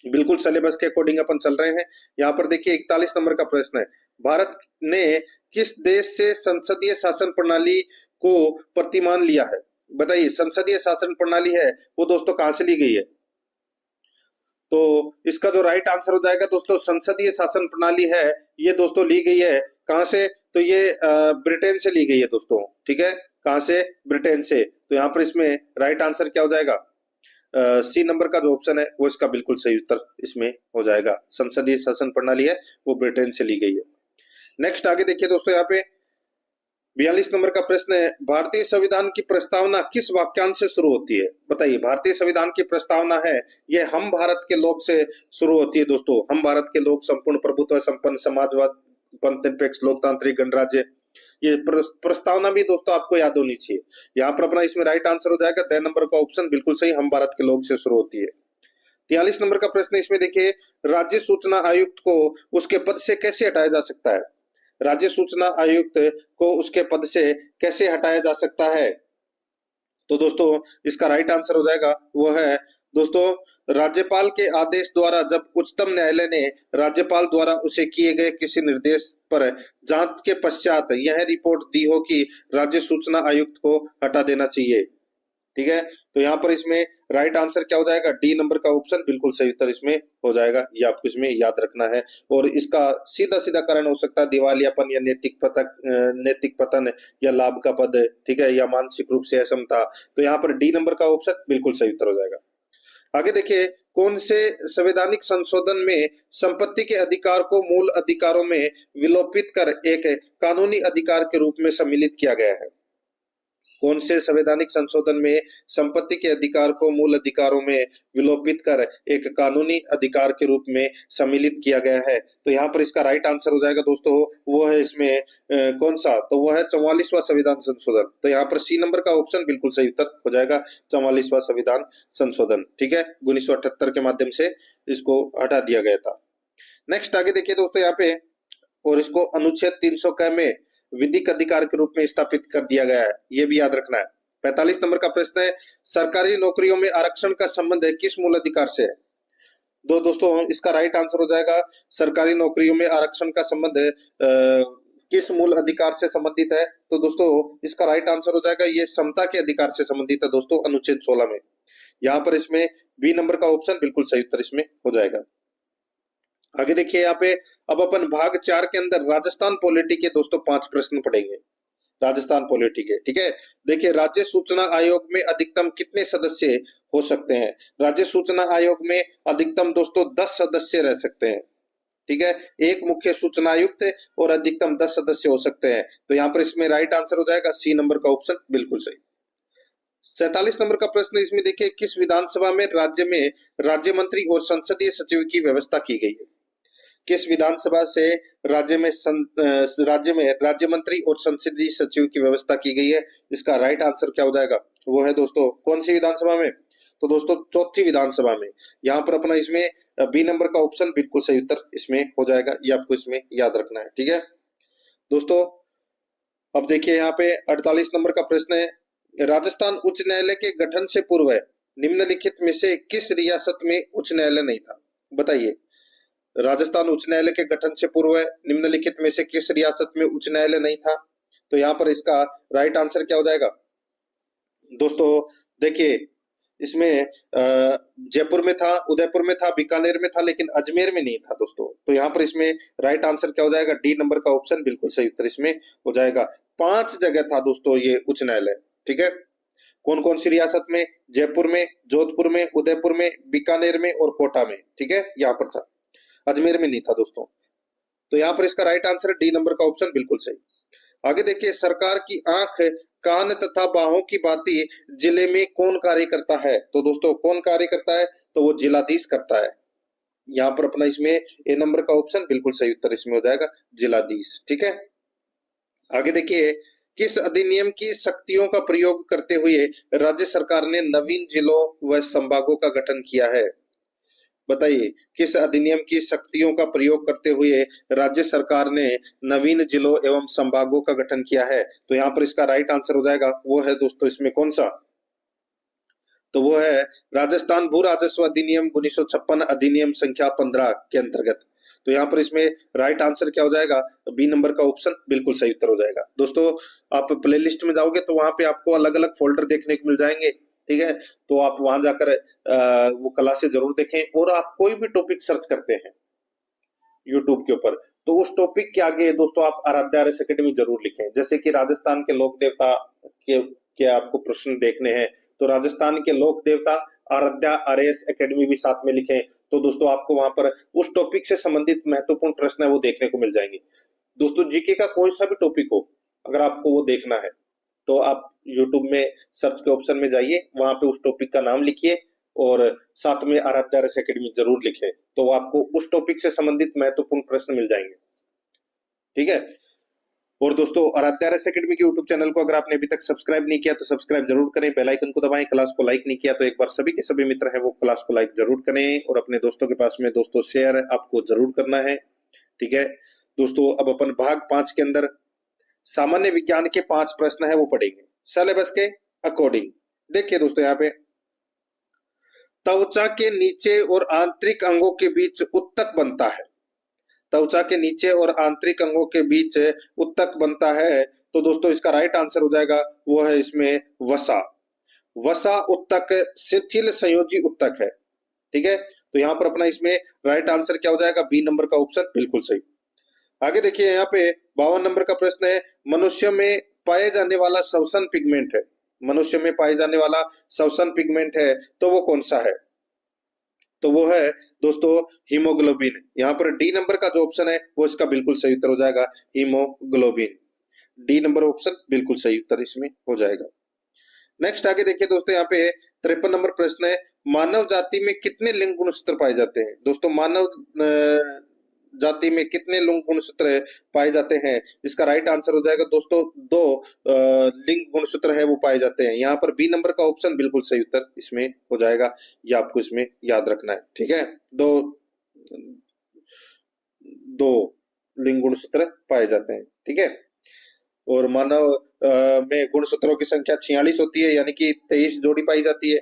बिल्कुल सिलेबस के अकॉर्डिंग अपन चल रहे हैं। यहाँ पर देखिए 41 नंबर का प्रश्न है, भारत ने किस देश से संसदीय शासन प्रणाली को प्रतिमान लिया है। बताइए संसदीय शासन प्रणाली है वो दोस्तों कहां से ली गई है। तो इसका जो राइट आंसर हो जाएगा दोस्तों, संसदीय शासन प्रणाली है ये दोस्तों ली गई है कहां से, तो ये ब्रिटेन से ली गई है दोस्तों। ठीक है, कहां से, ब्रिटेन से। तो यहाँ पर इसमें राइट आंसर क्या हो जाएगा, सी नंबर का जो ऑप्शन है वो इसका बिल्कुल सही उत्तर इसमें हो जाएगा। संसदीय शासन प्रणाली है वो ब्रिटेन से ली गई है। नेक्स्ट आगे देखिए दोस्तों, यहाँ पे 42 नंबर का प्रश्न है, भारतीय संविधान की प्रस्तावना किस वाक्यांश से शुरू होती है। बताइए भारतीय संविधान की प्रस्तावना है ये हम भारत के लोग से शुरू होती है दोस्तों। हम भारत के लोग संपूर्ण प्रभुत्व संपन्न समाजवाद पंथनिरपेक्ष लोकतांत्रिक गणराज्य, ये प्रस्तावना भी दोस्तों आपको याद होनी चाहिए। यहाँ पर अपना इसमें राइट आंसर हो जाएगा द नंबर का ऑप्शन बिल्कुल सही, हम भारत के लोग से शुरू होती है। 43 नंबर का प्रश्न इसमें देखिए, राज्य सूचना आयुक्त को उसके पद से कैसे हटाया जा सकता है। राज्य सूचना आयुक्त को उसके पद से कैसे हटाया जा सकता है, तो दोस्तों इसका राइट आंसर हो जाएगा वो है दोस्तों राज्यपाल के आदेश द्वारा, जब उच्चतम न्यायालय ने राज्यपाल द्वारा उसे किए गए किसी निर्देश पर जांच के पश्चात यह रिपोर्ट दी हो कि राज्य सूचना आयुक्त को हटा देना चाहिए। ठीक है, तो यहाँ पर इसमें राइट आंसर क्या हो जाएगा, डी नंबर का ऑप्शन बिल्कुल सही उत्तर इसमें हो जाएगा, ये आपको इसमें याद रखना है। और इसका सीधा सीधा कारण हो सकता है दिवालियापन या नैतिक पतन या लाभ का पद, ठीक है, या मानसिक रूप से असमता। तो यहाँ पर डी नंबर का ऑप्शन बिल्कुल सही उत्तर हो जाएगा। आगे देखिए, कौन से संवैधानिक संशोधन में संपत्ति के अधिकार को मूल अधिकारों में विलोपित कर एक कानूनी अधिकार के रूप में सम्मिलित किया गया है। कौन से संवैधानिक संशोधन में संपत्ति के अधिकार को मूल अधिकारों में विलोपित कर एक कानूनी अधिकार के रूप में सम्मिलित किया गया है? तो यहाँ पर इसका राइट आंसर हो जाएगा दोस्तों, वो है इसमें कौन सा, तो वो है 44वां संविधान संशोधन। तो यहाँ पर सी नंबर का ऑप्शन बिल्कुल सही उत्तर हो जाएगा, 44वां संविधान संशोधन। ठीक है, 1978 के माध्यम से इसको हटा दिया गया था। नेक्स्ट आगे देखिए दोस्तों यहाँ पे, और इसको अनुच्छेद 300 क में विधिक अधिकार के रूप में स्थापित कर दिया गया है, ये भी याद रखना है। 45 नंबर का प्रश्न है, सरकारी नौकरियों में आरक्षण का संबंध है किस मूल अधिकार से है? दोस्तों इसका राइट आंसर हो जाएगा, सरकारी नौकरियों में आरक्षण का संबंध किस मूल अधिकार से संबंधित है? तो दोस्तों इसका राइट आंसर हो जाएगा, ये समता के अधिकार से संबंधित है दोस्तों, अनुच्छेद 16 में। यहाँ पर इसमें बी नंबर का ऑप्शन बिल्कुल सही उत्तर इसमें हो जाएगा। आगे देखिए यहाँ पे, अब अपन भाग 4 के अंदर राजस्थान पॉलिटी के दोस्तों 5 प्रश्न पढ़ेंगे, राजस्थान पॉलिटी के। ठीक है, देखिए राज्य सूचना आयोग में अधिकतम कितने सदस्य हो सकते हैं? राज्य सूचना आयोग में अधिकतम दोस्तों 10 सदस्य रह सकते हैं। ठीक है, एक मुख्य सूचना आयुक्त और अधिकतम 10 सदस्य हो सकते हैं। तो यहाँ पर इसमें राइट आंसर हो जाएगा सी नंबर का ऑप्शन बिल्कुल सही। 47 नंबर का प्रश्न इसमें देखिए, किस विधानसभा में राज्य मंत्री और संसदीय सचिव की व्यवस्था की गई है? किस विधानसभा से राज्य में राज्य मंत्री और संसदीय सचिव की व्यवस्था की गई है? इसका राइट आंसर क्या हो जाएगा? वो है दोस्तों कौन सी विधानसभा में? तो दोस्तों चौथी विधानसभा में। यहाँ पर अपना इसमें बी नंबर का ऑप्शन बिल्कुल सही उत्तर इसमें हो जाएगा, ये आपको इसमें याद रखना है। ठीक है दोस्तों, अब देखिए यहाँ पे 48 नंबर का प्रश्न है, राजस्थान उच्च न्यायालय के गठन से पूर्व निम्नलिखित में से किस रियासत में उच्च न्यायालय नहीं था? बताइए, राजस्थान उच्च न्यायालय के गठन से पूर्व निम्नलिखित में से किस रियासत में उच्च न्यायालय नहीं था? तो यहाँ पर इसका राइट आंसर क्या हो जाएगा? दोस्तों देखिए इसमें जयपुर में था, उदयपुर में था, बीकानेर में था, लेकिन अजमेर में नहीं था दोस्तों। तो यहाँ पर इसमें राइट आंसर क्या हो जाएगा? डी नंबर का ऑप्शन बिल्कुल सही उत्तर इसमें हो जाएगा। 5 जगह था दोस्तों ये उच्च न्यायालय। ठीक है, कौन कौन सी रियासत में? जयपुर में, जोधपुर में, उदयपुर में, बीकानेर में और कोटा में। ठीक है, यहाँ पर था, अजमेर में नहीं था दोस्तों। तो यहाँ पर इसका राइट आंसर डी नंबर का ऑप्शन बिल्कुल सही। आगे देखिए, सरकार की आंख, कान तथा बाहों की भांति जिले में कौन कार्य करता है? तो दोस्तों कौन कार्य करता है? तो वो जिलाधीश करता है। यहाँ पर अपना इसमें ए नंबर का ऑप्शन बिल्कुल सही उत्तर इसमें हो जाएगा, जिलाधीश। ठीक है, आगे देखिए, किस अधिनियम की शक्तियों का प्रयोग करते हुए राज्य सरकार ने नवीन जिलों व संभागों का गठन किया है? बताइए, किस अधिनियम की शक्तियों का प्रयोग करते हुए राज्य सरकार ने नवीन जिलों एवं संभागों का गठन किया है? तो यहाँ पर इसका राइट आंसर हो जाएगा, वो है दोस्तों इसमें कौन सा? तो वो है राजस्थान भू राजस्व अधिनियम 1956 अधिनियम संख्या 15 के अंतर्गत। तो यहाँ पर इसमें राइट आंसर क्या हो जाएगा? बी नंबर का ऑप्शन बिल्कुल सही उत्तर हो जाएगा। दोस्तों आप प्लेलिस्ट में जाओगे तो वहां पे आपको अलग अलग फोल्डर देखने को मिल जाएंगे। ठीक है, तो आप वहां जाकर वो क्लासेस जरूर देखें। और आप कोई भी टॉपिक सर्च करते हैं यूट्यूब के ऊपर, तो उस टॉपिक के आगे दोस्तों आप आराध्या आरएस एकेडमी जरूर लिखें। जैसे कि राजस्थान के लोक देवता के आपको प्रश्न देखने हैं, तो राजस्थान के लोक देवता आराध्या आरएस एकेडमी भी साथ में लिखें। तो दोस्तों आपको वहां पर उस टॉपिक से संबंधित महत्वपूर्ण प्रश्न है वो देखने को मिल जाएंगे। दोस्तों जीके का कोई सा भी टॉपिक हो, अगर आपको वो देखना है तो आप यूट्यूब में सर्च के ऑप्शन में जाइए, वहां पे उस टॉपिक का नाम लिखिए और साथ में आराध्या आरएस एकेडमी जरूर लिखें, तो आपको उस टॉपिक से संबंधित महत्वपूर्ण प्रश्न मिल जाएंगे। ठीक है, और दोस्तों आराध्या आरएस एकेडमी के यूट्यूब चैनल को अगर आपने अभी तक सब्सक्राइब नहीं किया तो सब्सक्राइब जरूर करें, बेल आइकन को दबाएं। क्लास को लाइक नहीं किया तो एक बार सभी के सभी मित्र हैं वो क्लास को लाइक जरूर करें और अपने दोस्तों के पास में दोस्तों शेयर आपको जरूर करना है। ठीक है दोस्तों, अब अपन भाग 5 के अंदर सामान्य विज्ञान के 5 प्रश्न है वो पढ़ेंगे सिलेबस के अकॉर्डिंग। देखिए दोस्तों, यहाँ पे त्वचा के नीचे और आंतरिक अंगों के बीच उत्तक बनता है। त्वचा के नीचे और आंतरिक अंगों के बीच उत्तक बनता है, तो दोस्तों इसका राइट आंसर हो जाएगा, वो है इसमें वसा। वसा उत्तक शिथिल संयोजी उत्तक है। ठीक है, तो यहाँ पर अपना इसमें राइट आंसर क्या हो जाएगा? बी नंबर का ऑप्शन बिल्कुल सही। आगे देखिए, यहाँ पे 52 नंबर का प्रश्न है, मनुष्य में पाए जाने वाला श्वसन पिगमेंट है। मनुष्य में पाए जाने वाला श्वसन पिगमेंट है तो वो कौन सा है? तो वो है दोस्तों हीमोग्लोबिन। यहाँ पर डी नंबर का जो ऑप्शन है वो इसका बिल्कुल सही उत्तर हो जाएगा, हीमोग्लोबिन। डी नंबर ऑप्शन बिल्कुल सही उत्तर इसमें हो जाएगा। नेक्स्ट आगे देखिए दोस्तों, यहाँ पे 53 नंबर प्रश्न है, मानव जाति में कितने लिंग गुणसूत्र पाए जाते हैं? दोस्तों मानव जाति में कितने लिंग गुणसूत्र पाए जाते हैं? इसका राइट आंसर हो जाएगा दोस्तों, दो लिंग गुणसूत्र है वो पाए जाते हैं। यहाँ पर बी नंबर का ऑप्शन बिल्कुल सही उत्तर इसमें हो जाएगा, ये आपको इसमें याद रखना है। ठीक है, दो दो लिंग गुणसूत्र पाए जाते हैं। ठीक है, और मानव में गुणसूत्रों की संख्या 46 होती है, यानी कि 23 जोड़ी पाई जाती है।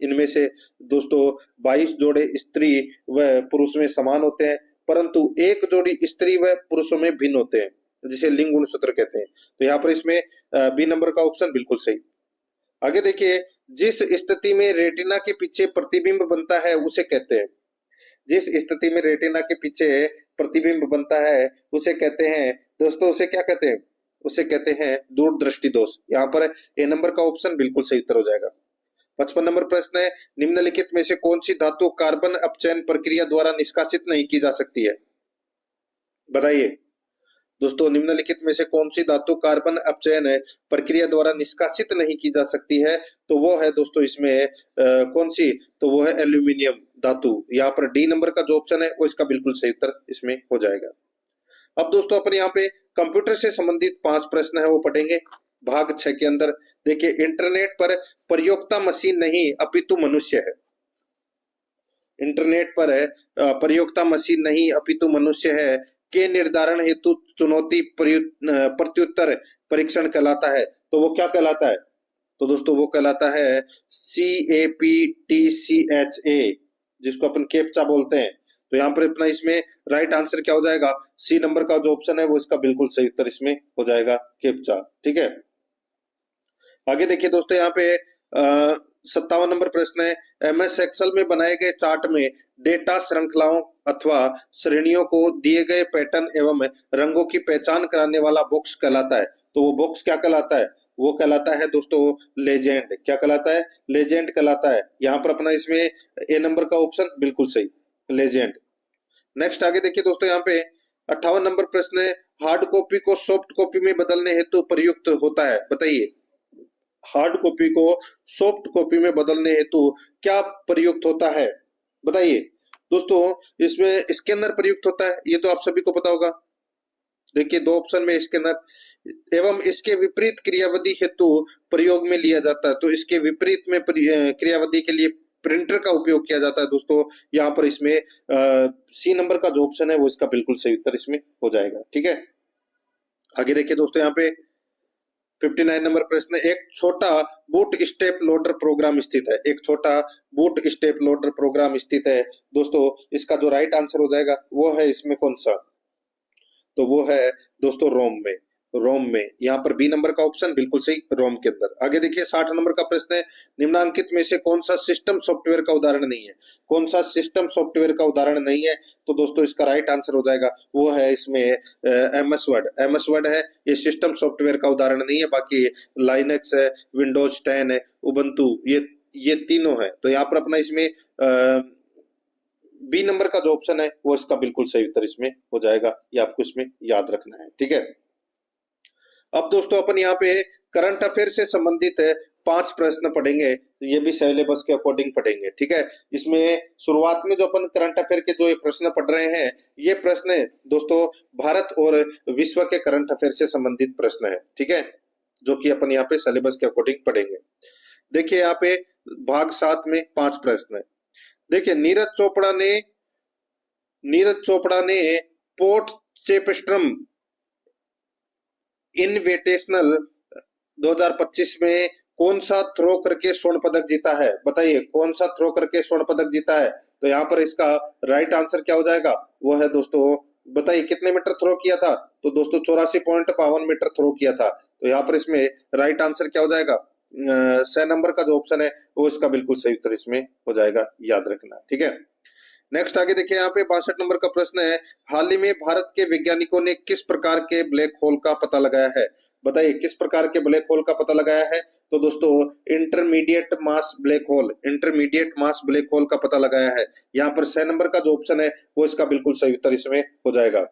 इनमें से दोस्तों 22 जोड़े स्त्री व पुरुष में समान होते हैं, परंतु एक जोड़ी स्त्री व पुरुषों में भिन्न होते हैं, जिसे लिंग गुणसूत्र कहते हैं। तो यहाँ पर इसमें बी नंबर का ऑप्शन बिल्कुल सही। आगे देखिए, जिस स्थिति में रेटिना के पीछे प्रतिबिंब बनता है उसे कहते हैं, जिस स्थिति में रेटिना के पीछे प्रतिबिंब बनता है उसे कहते हैं दोस्तों, उसे क्या कहते हैं? उसे कहते हैं दूरदृष्टि दोष। यहाँ पर ए नंबर का ऑप्शन बिल्कुल सही उत्तर हो जाएगा। 55 नंबर प्रश्न है, निम्नलिखित में से कौन सी धातु कार्बन अपचयन प्रक्रिया द्वारा निष्कासित नहीं की जा सकती है? बताइए दोस्तों, निम्नलिखित में से कौन सी धातु कार्बन अपचयन प्रक्रिया द्वारा निष्कासित नहीं की जा सकती है? तो वो है दोस्तों इसमें कौन सी? तो वो है एल्यूमिनियम धातु। यहाँ पर डी नंबर का जो ऑप्शन है वो इसका बिल्कुल सही उत्तर इसमें हो जाएगा। अब दोस्तों अपन यहाँ पे कंप्यूटर से संबंधित 5 प्रश्न है वो पढ़ेंगे भाग 6 के अंदर। देखिए, इंटरनेट पर प्रयोक्ता मशीन नहीं अपितु मनुष्य है। इंटरनेट पर प्रयोक्ता मशीन नहीं अपितु मनुष्य है के निर्धारण हेतु चुनौती प्रत्युत्तर परीक्षण कहलाता है। तो वो क्या कहलाता है? तो दोस्तों वो कहलाता है CAPTCHA, जिसको अपन कैप्चा बोलते हैं। तो यहाँ पर अपना इसमें राइट आंसर क्या हो जाएगा? सी नंबर का जो ऑप्शन है वो इसका बिल्कुल सही उत्तर इसमें हो जाएगा, कैप्चा। ठीक है, आगे देखिए दोस्तों, यहाँ पे 57 नंबर प्रश्न है, MS एक्सेल में बनाए गए चार्ट में डेटा श्रृंखलाओं अथवा श्रेणियों को दिए गए पैटर्न एवं रंगों की पहचान कराने वाला बॉक्स कहलाता है। तो वो बॉक्स क्या कहलाता है? वो कहलाता है दोस्तों लेजेंड। क्या कहलाता है? लेजेंड कहलाता है। यहाँ पर अपना इसमें ए नंबर का ऑप्शन बिल्कुल सही, लेजेंड। नेक्स्ट आगे देखिए दोस्तों, यहाँ पे 58 नंबर प्रश्न है, हार्ड कॉपी को सॉफ्ट कॉपी में बदलने हेतु प्रयुक्त होता है। बताइए, हार्ड कॉपी को सॉफ्ट कॉपी में बदलने हेतु क्या प्रयुक्त होता है? बताइए दोस्तों, इसमें स्कैनर प्रयुक्त होता है, ये तो आप सभी को पता होगा। देखिए, दो ऑप्शन में स्कैनर एवं इसके विपरीत क्रियाविधि हेतु प्रयोग में लिया जाता है। तो इसके विपरीत में क्रियाविधि के लिए प्रिंटर का उपयोग किया जाता है दोस्तों। यहाँ पर इसमें सी नंबर का जो ऑप्शन है वो इसका बिल्कुल सही उत्तर इसमें हो जाएगा। ठीक है, आगे देखिए दोस्तों, यहाँ पे 59 नंबर प्रश्न, एक छोटा बूट स्टेप लोडर प्रोग्राम स्थित है। एक छोटा बूट स्टेप लोडर प्रोग्राम स्थित है दोस्तों, इसका जो राइट आंसर हो जाएगा वो है इसमें कौन सा? तो वो है दोस्तों रोम में। रोम में यहाँ पर बी नंबर का ऑप्शन बिल्कुल सही, रोम के अंदर। आगे देखिए 60 नंबर का प्रश्न है, निम्नांकित में से कौन सा सिस्टम सॉफ्टवेयर का उदाहरण नहीं है? कौन सा सिस्टम सॉफ्टवेयर का उदाहरण नहीं है? तो दोस्तों इसका राइट आंसर हो जाएगा वो है इसमें MS वर्ड। MS वर्ड है, ये सिस्टम सॉफ्टवेयर का उदाहरण नहीं है। बाकी लाइनक्स है, विंडोज 10 है, उबंटू, ये तीनों है। तो यहाँ पर अपना इसमें बी नंबर का जो ऑप्शन है वो इसका बिल्कुल सही उत्तर इसमें हो जाएगा, ये आपको इसमें याद रखना है। ठीक है, अब दोस्तों अपन यहाँ पे करंट अफेयर से संबंधित 5 प्रश्न पढ़ेंगे, ये भी सिलेबस के अकॉर्डिंग पढ़ेंगे। ठीक है, इसमें शुरुआत में जो अपन करंट अफेयर के जो ये प्रश्न पढ़ रहे हैं, ये प्रश्न दोस्तों भारत और विश्व के करंट अफेयर से संबंधित प्रश्न है। ठीक है, जो कि अपन यहाँ पे सिलेबस के अकॉर्डिंग पढ़ेंगे। देखिए यहाँ पे भाग 7 में 5 प्रश्न है। देखिए, नीरज चोपड़ा ने पोर्ट चेपस्ट्रम इनविटेशनल 2025 में कौन सा थ्रो करके स्वर्ण पदक जीता है? बताइए, कौन सा थ्रो करके स्वर्ण पदक जीता है? तो यहाँ पर इसका राइट आंसर क्या हो जाएगा? वो है दोस्तों, बताइए कितने मीटर थ्रो किया था? तो दोस्तों 84.52 मीटर थ्रो किया था। तो यहाँ पर इसमें राइट आंसर क्या हो जाएगा? 6 नंबर का जो ऑप्शन है वो इसका बिल्कुल सही उत्तर इसमें हो जाएगा, याद रखना। ठीक है, नेक्स्ट आगे देखिए, यहाँ पे 62 नंबर का प्रश्न है, हाल ही में भारत के वैज्ञानिकों ने किस प्रकार के ब्लैक होल का पता लगाया है? बताइए, किस प्रकार के ब्लैक होल का पता लगाया है? तो दोस्तों इंटरमीडिएट मास ब्लैक होल, इंटरमीडिएट मास ब्लैक होल का पता लगाया है। यहाँ पर 6 नंबर का जो ऑप्शन है वो इसका बिल्कुल सही उत्तर इसमें हो जाएगा।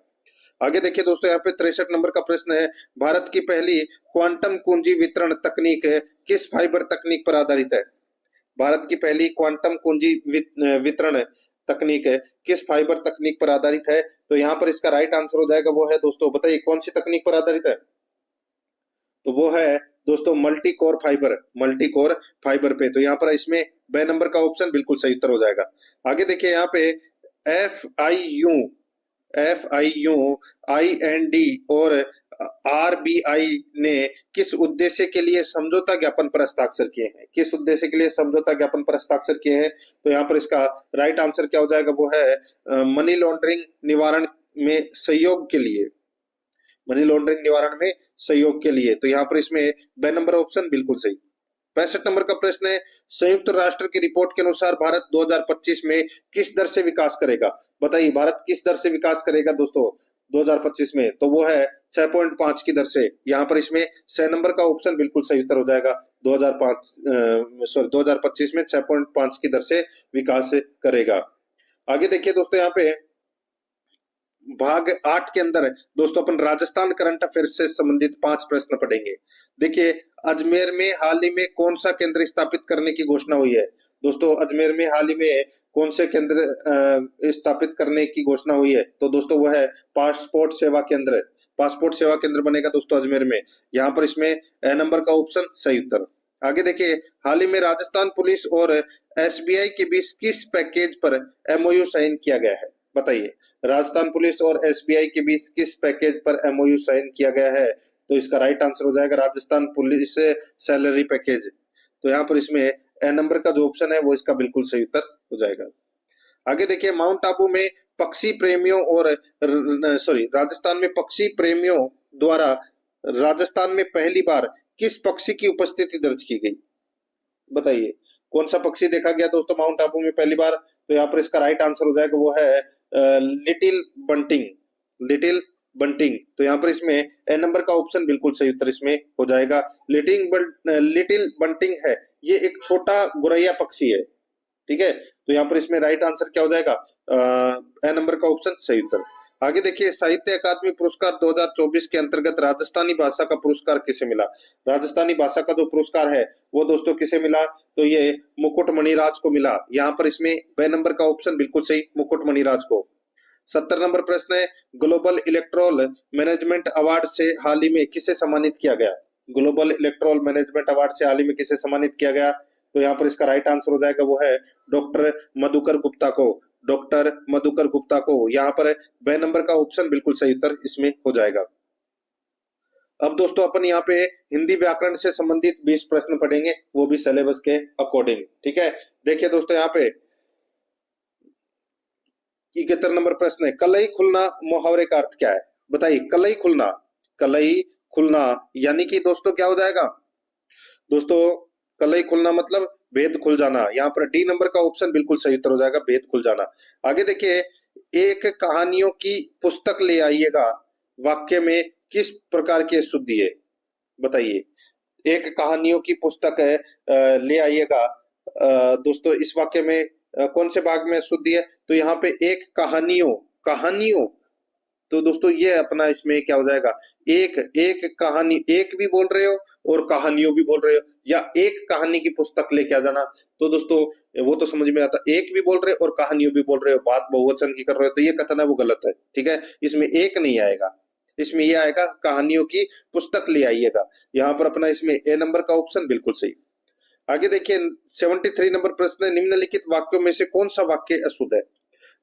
आगे देखिए दोस्तों, यहाँ पे 63 नंबर का प्रश्न है, भारत की पहली क्वांटम कुंजी वितरण तकनीक किस फाइबर तकनीक पर आधारित है? भारत की पहली क्वांटम कुंजी वितरण तकनीक किस फाइबर तकनीक पर आधारित है? तो यहाँ पर इसका राइट आंसर हो जाएगा, वो है दोस्तों, बताइए कौन सी तकनीक पर आधारित है? तो वो है दोस्तों multi core fibre, multi core fibre पे। तो यहाँ पर इसमें ब नंबर का ऑप्शन बिल्कुल सही उत्तर हो जाएगा। आगे देखिए यहाँ पे एफ आई यू IND और RBI ने किस उद्देश्य के लिए समझौता ज्ञापन पर हस्ताक्षर किए हैं? किस उद्देश्य के लिए समझौता ज्ञापन पर हस्ताक्षर किए हैं? तो यहाँ पर इसका राइट आंसर क्या हो जाएगा, वो है मनी लॉन्ड्रिंग निवारण में सहयोग के लिए, मनी लॉन्ड्रिंग निवारण में सहयोग के लिए। तो यहाँ पर इसमें ब नंबर ऑप्शन बिल्कुल सही। 65 नंबर का प्रश्न है, संयुक्त राष्ट्र की रिपोर्ट के अनुसार भारत 2025 में किस दर से विकास करेगा? बताइए भारत किस दर से विकास करेगा दोस्तों 2025 में? तो वो है 6.5 की दर से। यहाँ पर इसमें 6 नंबर का ऑप्शन बिल्कुल सही उत्तर हो जाएगा। 2025 में 6.5 की दर से विकास करेगा। आगे देखिए दोस्तों, यहाँ पे भाग 8 के अंदर दोस्तों अपन राजस्थान करंट अफेयर से संबंधित 5 प्रश्न पढ़ेंगे। देखिए, अजमेर में हाल ही में कौन सा केंद्र स्थापित करने की घोषणा हुई है? दोस्तों अजमेर में हाल ही में कौन से केंद्र स्थापित करने की घोषणा हुई है? तो दोस्तों वह है पासपोर्ट सेवा केंद्र। पासपोर्ट सेवा केंद्र बनेगा दोस्तों अजमेर में। यहाँ पर इसमें ए नंबर का ऑप्शन सही उत्तर। आगे देखिए, हाल ही में राजस्थान पुलिस और SBI के बीच किस पैकेज पर MOU साइन किया गया है? बताइए, राजस्थान पुलिस और SBI के बीच किस पैकेज पर MOU साइन किया गया है? तो इसका राइट आंसर हो जाएगा राजस्थान पुलिस सैलरी पैकेज। तो यहाँ पर इसमें ए नंबर का जो ऑप्शन है वो इसका बिल्कुल सही उत्तर हो जाएगा। आगे देखिए, माउंट आबू में पक्षी प्रेमियों और राजस्थान में पक्षी प्रेमियों द्वारा राजस्थान में पहली बार किस पक्षी की उपस्थिति दर्ज की गई? बताइए कौन सा पक्षी देखा गया दोस्तों माउंट आबू में पहली बार? तो यहाँ पर इसका राइट आंसर हो जाएगा, वो है लिटिल बंटिंग, लिटिल बंटिंग। तो यहाँ पर इसमें ए नंबर का ऑप्शन बिल्कुल सही उत्तर इसमें हो जाएगा। लिटिल बंटिंग है, ये एक छोटा गुरैया पक्षी है, ठीक है। तो यहाँ पर इसमें राइट आंसर क्या हो जाएगा, ए नंबर का ऑप्शन सही उत्तर। आगे देखिए, साहित्य अकादमी पुरस्कार 2024 के अंतर्गत राजस्थानी भाषा का पुरस्कार किसे मिला? राजस्थानी भाषा का जो पुरस्कार है वो दोस्तों किसे मिला? तो ये मुकुट मणिराज को मिला। यहाँ पर इसमें ब नंबर का ऑप्शन बिल्कुल सही, मुकुट मणिराज को। 70 नंबर प्रश्न है, ग्लोबल इलेक्ट्रोल मैनेजमेंट अवार्ड से हाल ही में किसे सम्मानित किया गया? ग्लोबल इलेक्ट्रोल मैनेजमेंट अवार्ड से हाल ही में किसे सम्मानित किया गया? तो यहाँ पर इसका राइट आंसर हो जाएगा, वो है डॉक्टर मधुकर गुप्ता को, डॉक्टर मधुकर गुप्ता को। यहाँ पर ब नंबर का ऑप्शन बिल्कुल सही उत्तर इसमें हो जाएगा। अब दोस्तों अपन यहाँ पे हिंदी व्याकरण से संबंधित 20 प्रश्न पढ़ेंगे, वो भी सिलेबस के अकॉर्डिंग, ठीक है। देखिए दोस्तों, यहाँ पे 71 नंबर प्रश्न है, कलई खुलना मुहावरे का अर्थ क्या है? बताइए, कलई खुलना, कलई खुलना यानी कि दोस्तों क्या हो जाएगा दोस्तों? कलई खुलना मतलब भेद खुल जाना। यहाँ पर डी नंबर का ऑप्शन बिल्कुल सही उत्तर हो जाएगा, भेद खुल जाना। आगे देखिए, एक कहानियों की पुस्तक ले आइएगा वाक्य में किस प्रकार की शुद्धि है? बताइए, एक कहानियों की पुस्तक है ले आइएगा दोस्तों, इस वाक्य में कौन से भाग में शुद्धि है? तो यहाँ पे एक कहानियों, कहानियों, तो दोस्तों ये अपना इसमें क्या हो जाएगा, एक कहानी, एक भी बोल रहे हो और कहानियों भी बोल रहे हो, या एक कहानी की पुस्तक लेके आ जाना। तो दोस्तों वो तो समझ में आता, एक भी बोल रहे हो और कहानियों भी बोल रहे हो, बात बहुवचन की कर रहे हो, तो ये कथन है वो गलत है, ठीक है। इसमें एक नहीं आएगा, इसमें ये आएगा कहानियों की पुस्तक ले आइएगा। यहाँ पर अपना इसमें ए नंबर का ऑप्शन बिल्कुल सही। आगे देखिए, 73 नंबर प्रश्न है, निम्नलिखित वाक्यों में से कौन सा वाक्य अशुद्ध है?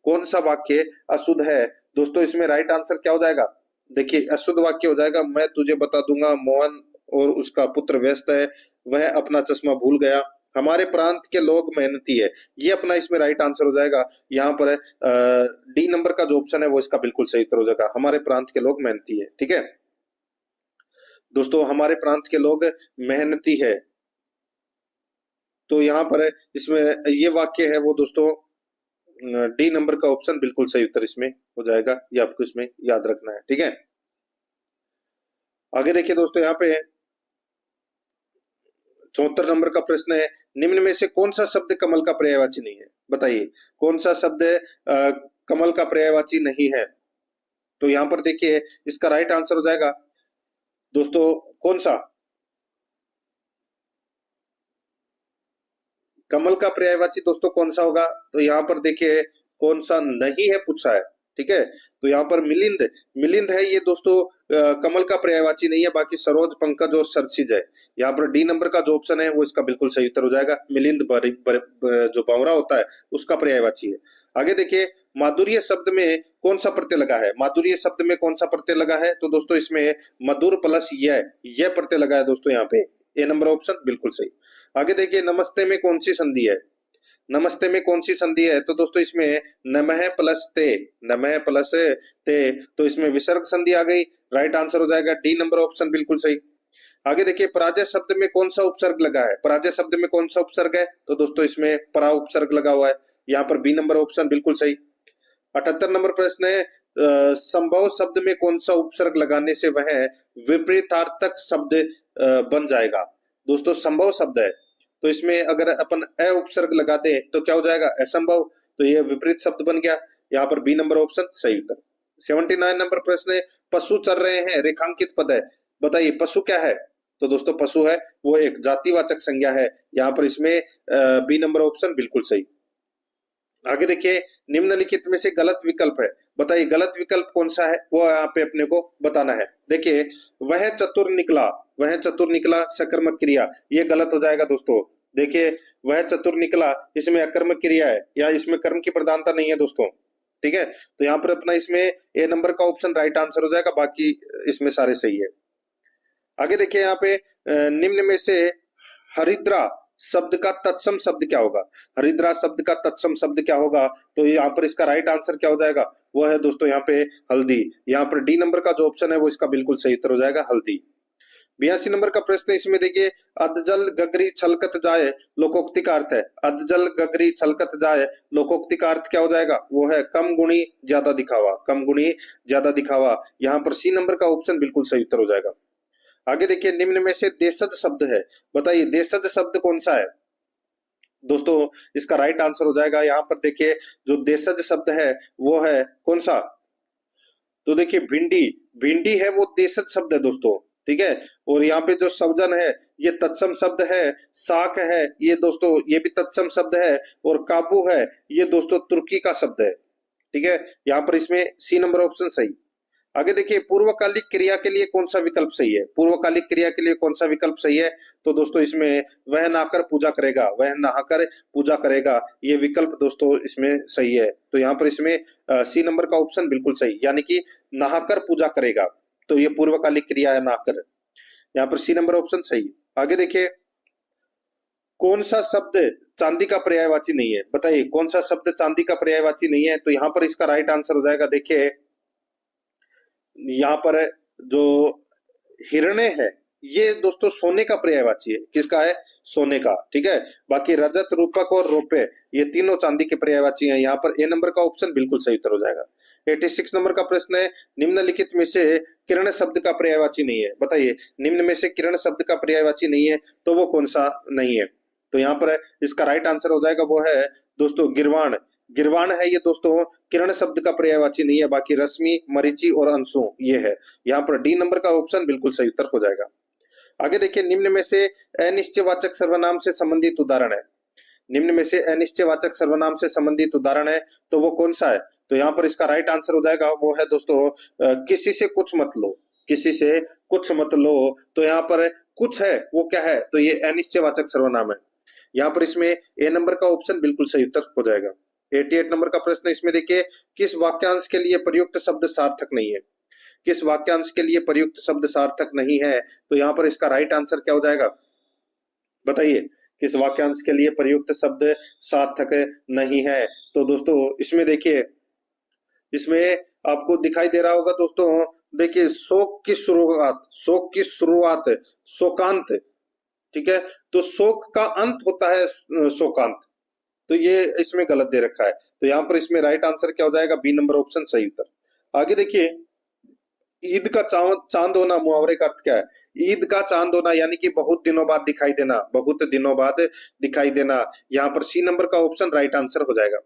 कौन सा वाक्य अशुद्ध है दोस्तों? इसमें राइट आंसर क्या हो जाएगा? देखिए, अशुद्ध वाक्य हो जाएगा, मैं तुझे बता दूंगा मोहन और उसका पुत्र व्यस्त है, वह अपना चश्मा भूल गया, हमारे प्रांत के लोग मेहनती है। ये अपना इसमें राइट आंसर हो जाएगा। यहाँ पर डी नंबर का जो ऑप्शन है वो इसका बिल्कुल सही उत्तर हो जाएगा, हमारे प्रांत के लोग मेहनती है, ठीक है दोस्तों, हमारे प्रांत के लोग मेहनती है। तो यहाँ पर इसमें ये वाक्य है वो दोस्तों डी नंबर का ऑप्शन बिल्कुल सही उत्तर इसमें हो जाएगा, ये आपको इसमें याद रखना है, ठीक है। आगे देखिए दोस्तों, यहाँ पे 74 नंबर का प्रश्न है, निम्न में से कौन सा शब्द कमल का पर्यायवाची नहीं है? बताइए, कौन सा शब्द कमल का पर्यायवाची नहीं है? तो यहाँ पर देखिए इसका राइट आंसर हो जाएगा दोस्तों कौन सा, कमल का पर्यायवाची दोस्तों कौन सा होगा। तो यहाँ पर देखिए कौन सा नहीं है पूछा है, ठीक है। तो यहाँ पर मिलिंद, मिलिंद है ये दोस्तों, कमल का पर्यायवाची नहीं है, बाकी सरोज, पंकज और सरसिज है। यहाँ पर डी नंबर का जो ऑप्शन है वो इसका बिल्कुल सही उत्तर हो जाएगा। मिलिंद जो भंवरा होता है उसका पर्यायवाची है। आगे देखिए माधुर्य शब्द में कौन सा प्रत्यय लगा है, माधुर्य शब्द में कौन सा प्रत्यय लगा है। तो दोस्तों इसमें मधुर प्लस यह प्रत्यय लगा है दोस्तों यहाँ पे, ए नंबर ऑप्शन बिल्कुल सही। आगे देखिए नमस्ते में कौन सी संधि है, नमस्ते में कौन सी संधि है। तो दोस्तों इसमें नमः प्लस ते, नमः प्लस ते, तो इसमें विसर्ग संधि आ गई। राइट आंसर हो जाएगा डी नंबर ऑप्शन बिल्कुल सही। आगे देखिए पराजय शब्द में कौन सा उपसर्ग लगा है, पराजय शब्द में कौन सा उपसर्ग है। तो दोस्तों इसमें परा उपसर्ग लगा हुआ है, यहाँ पर बी नंबर ऑप्शन बिल्कुल सही। 78 नंबर प्रश्न है संभव शब्द में कौन सा उपसर्ग लगाने से वह विपरीतार्थक शब्द बन जाएगा। दोस्तों संभव शब्द है, तो इसमें अगर अपन अ उपसर्ग लगा दे तो क्या हो जाएगा, असंभव, तो ये विपरीत शब्द बन गया। यहाँ पर बी नंबर ऑप्शन सही उत्तर। 79 नंबर प्रश्न है पशु चर रहे हैं, रेखांकित पद है, बताइए पशु क्या है। तो दोस्तों पशु है वो एक जातिवाचक संज्ञा है, यहाँ पर इसमें बी नंबर ऑप्शन बिल्कुल सही। आगे देखिए निम्नलिखित में से गलत विकल्प है, बताइए गलत विकल्प कौन सा है, वो यहाँ पे अपने को बताना है। देखिए वह चतुर निकला, वह चतुर निकला सकर्मक क्रिया, ये गलत हो जाएगा दोस्तों। देखिए वह चतुर निकला इसमें अकर्मक क्रिया है, या इसमें कर्म की प्रधानता नहीं है दोस्तों, ठीक है। तो यहाँ पर अपना इसमें ए नंबर का ऑप्शन राइट आंसर हो जाएगा, बाकी इसमें सारे सही है। आगे देखिए यहाँ पे निम्न में से हरिद्रा शब्द का तत्सम शब्द क्या होगा, हरिद्रा शब्द का तत्सम शब्द क्या होगा। तो यहाँ पर इसका राइट आंसर क्या हो जाएगा, वो है दोस्तों यहाँ पे हल्दी। यहाँ पर डी नंबर का जो ऑप्शन है वो इसका बिल्कुल सही उत्तर हो जाएगा हल्दी। 82 नंबर का प्रश्न है, इसमें देखिए अधजल गगरी छलकत जाए लोकोक्ति का अर्थ है, अधजल गगरी छलकत जाए लोकोक्ति का अर्थ क्या हो जाएगा, वो है कम गुणी ज्यादा दिखावा, कम गुणी ज्यादा दिखावा। यहाँ पर सी नंबर का ऑप्शन बिल्कुल सही उत्तर हो जाएगा। आगे देखिए निम्न में से देशज शब्द है, बताइए देशज शब्द कौन सा है। दोस्तों इसका राइट आंसर हो जाएगा, यहाँ पर देखिए जो देशज शब्द है वो है कौन सा। तो देखिए भिंडी, भिंडी है वो देशज शब्द है दोस्तों, ठीक है। और यहाँ पे जो सवजन है ये तत्सम शब्द है, साक है ये दोस्तों ये भी तत्सम शब्द है, और काबू है ये दोस्तों तुर्की का शब्द है, ठीक है। यहाँ पर इसमें सी नंबर ऑप्शन सही। आगे देखिए पूर्वकालिक क्रिया के लिए कौन सा विकल्प सही है, पूर्वकालिक क्रिया के लिए कौन सा विकल्प सही है। तो दोस्तों इसमें वह नहाकर पूजा करेगा, वह नहाकर पूजा करेगा, ये विकल्प दोस्तों इसमें सही है। तो यहाँ पर इसमें सी नंबर का ऑप्शन बिल्कुल सही, यानी कि नहाकर पूजा करेगा, तो ये पूर्वकालिक क्रिया है नहाकर, यहाँ पर सी नंबर ऑप्शन सही। आगे देखिए कौन सा शब्द चांदी का पर्यायवाची नहीं है, बताइए कौन सा शब्द चांदी का पर्यायवाची नहीं है। तो यहाँ पर इसका राइट आंसर हो जाएगा, देखिए यहाँ पर जो हिरण्य है ये दोस्तों सोने का पर्यायवाची है, किसका है, सोने का, ठीक है। बाकी रजत, रूपक और रोपे ये तीनों चांदी के पर्यायवाची हैं, यहाँ पर ए नंबर का ऑप्शन बिल्कुल सही उत्तर हो जाएगा। 86 नंबर का प्रश्न है निम्नलिखित में से किरण शब्द का पर्यायवाची नहीं है, बताइए निम्न में से किरण शब्द का पर्यायवाची नहीं है तो वो कौन सा नहीं है। तो यहाँ पर इसका राइट आंसर हो जाएगा, वो है दोस्तों गिरवाण, गिरवाण है ये दोस्तों किरण शब्द का पर्यायवाची नहीं है। बाकी रश्मि, मरीचि और अंशु ये है, यहाँ पर डी नंबर का ऑप्शन बिल्कुल सही उत्तर हो जाएगा। आगे देखिए निम्न में से अनिश्चयवाचक सर्वनाम से संबंधित उदाहरण है, निम्न में से अनिश्चयवाचक सर्वनाम से संबंधित उदाहरण है तो वो कौन सा है। तो यहाँ पर इसका राइट आंसर हो जाएगा, वो है दोस्तों किसी से कुछ मत लो, किसी से कुछ मत लो। तो यहाँ पर कुछ है वो क्या है, तो ये अनिश्चयवाचक सर्वनाम है, यहाँ पर इसमें ए नंबर का ऑप्शन बिल्कुल सही उत्तर हो जाएगा। 88 नंबर का प्रश्न, इसमें देखिए किस वाक्यांश के लिए प्रयुक्त शब्द सार्थक नहीं है, किस वाक्यांश के लिए प्रयुक्त शब्द सार्थक नहीं है। तो यहाँ पर इसका राइट आंसर क्या हो जाएगा, बताइए किस वाक्यांश के लिए प्रयुक्त शब्द सार्थक नहीं है। तो दोस्तों इसमें देखिए, इसमें आपको दिखाई दे रहा होगा दोस्तों, देखिए शोक की शुरुआत, शोक की शुरुआत शोकांत, ठीक है। तो शोक का अंत होता है शोकांत, तो ये इसमें गलत दे रखा है। तो यहाँ पर इसमें राइट आंसर क्या हो जाएगा, बी नंबर ऑप्शन सही उत्तर। आगे देखिए ईद का चांद होना, मुहावरे का अर्थ क्या है, ईद का चांद होना यानी कि बहुत दिनों बाद दिखाई देना, बहुत दिनों बाद दिखाई देना, यहाँ पर सी नंबर का ऑप्शन राइट आंसर हो जाएगा।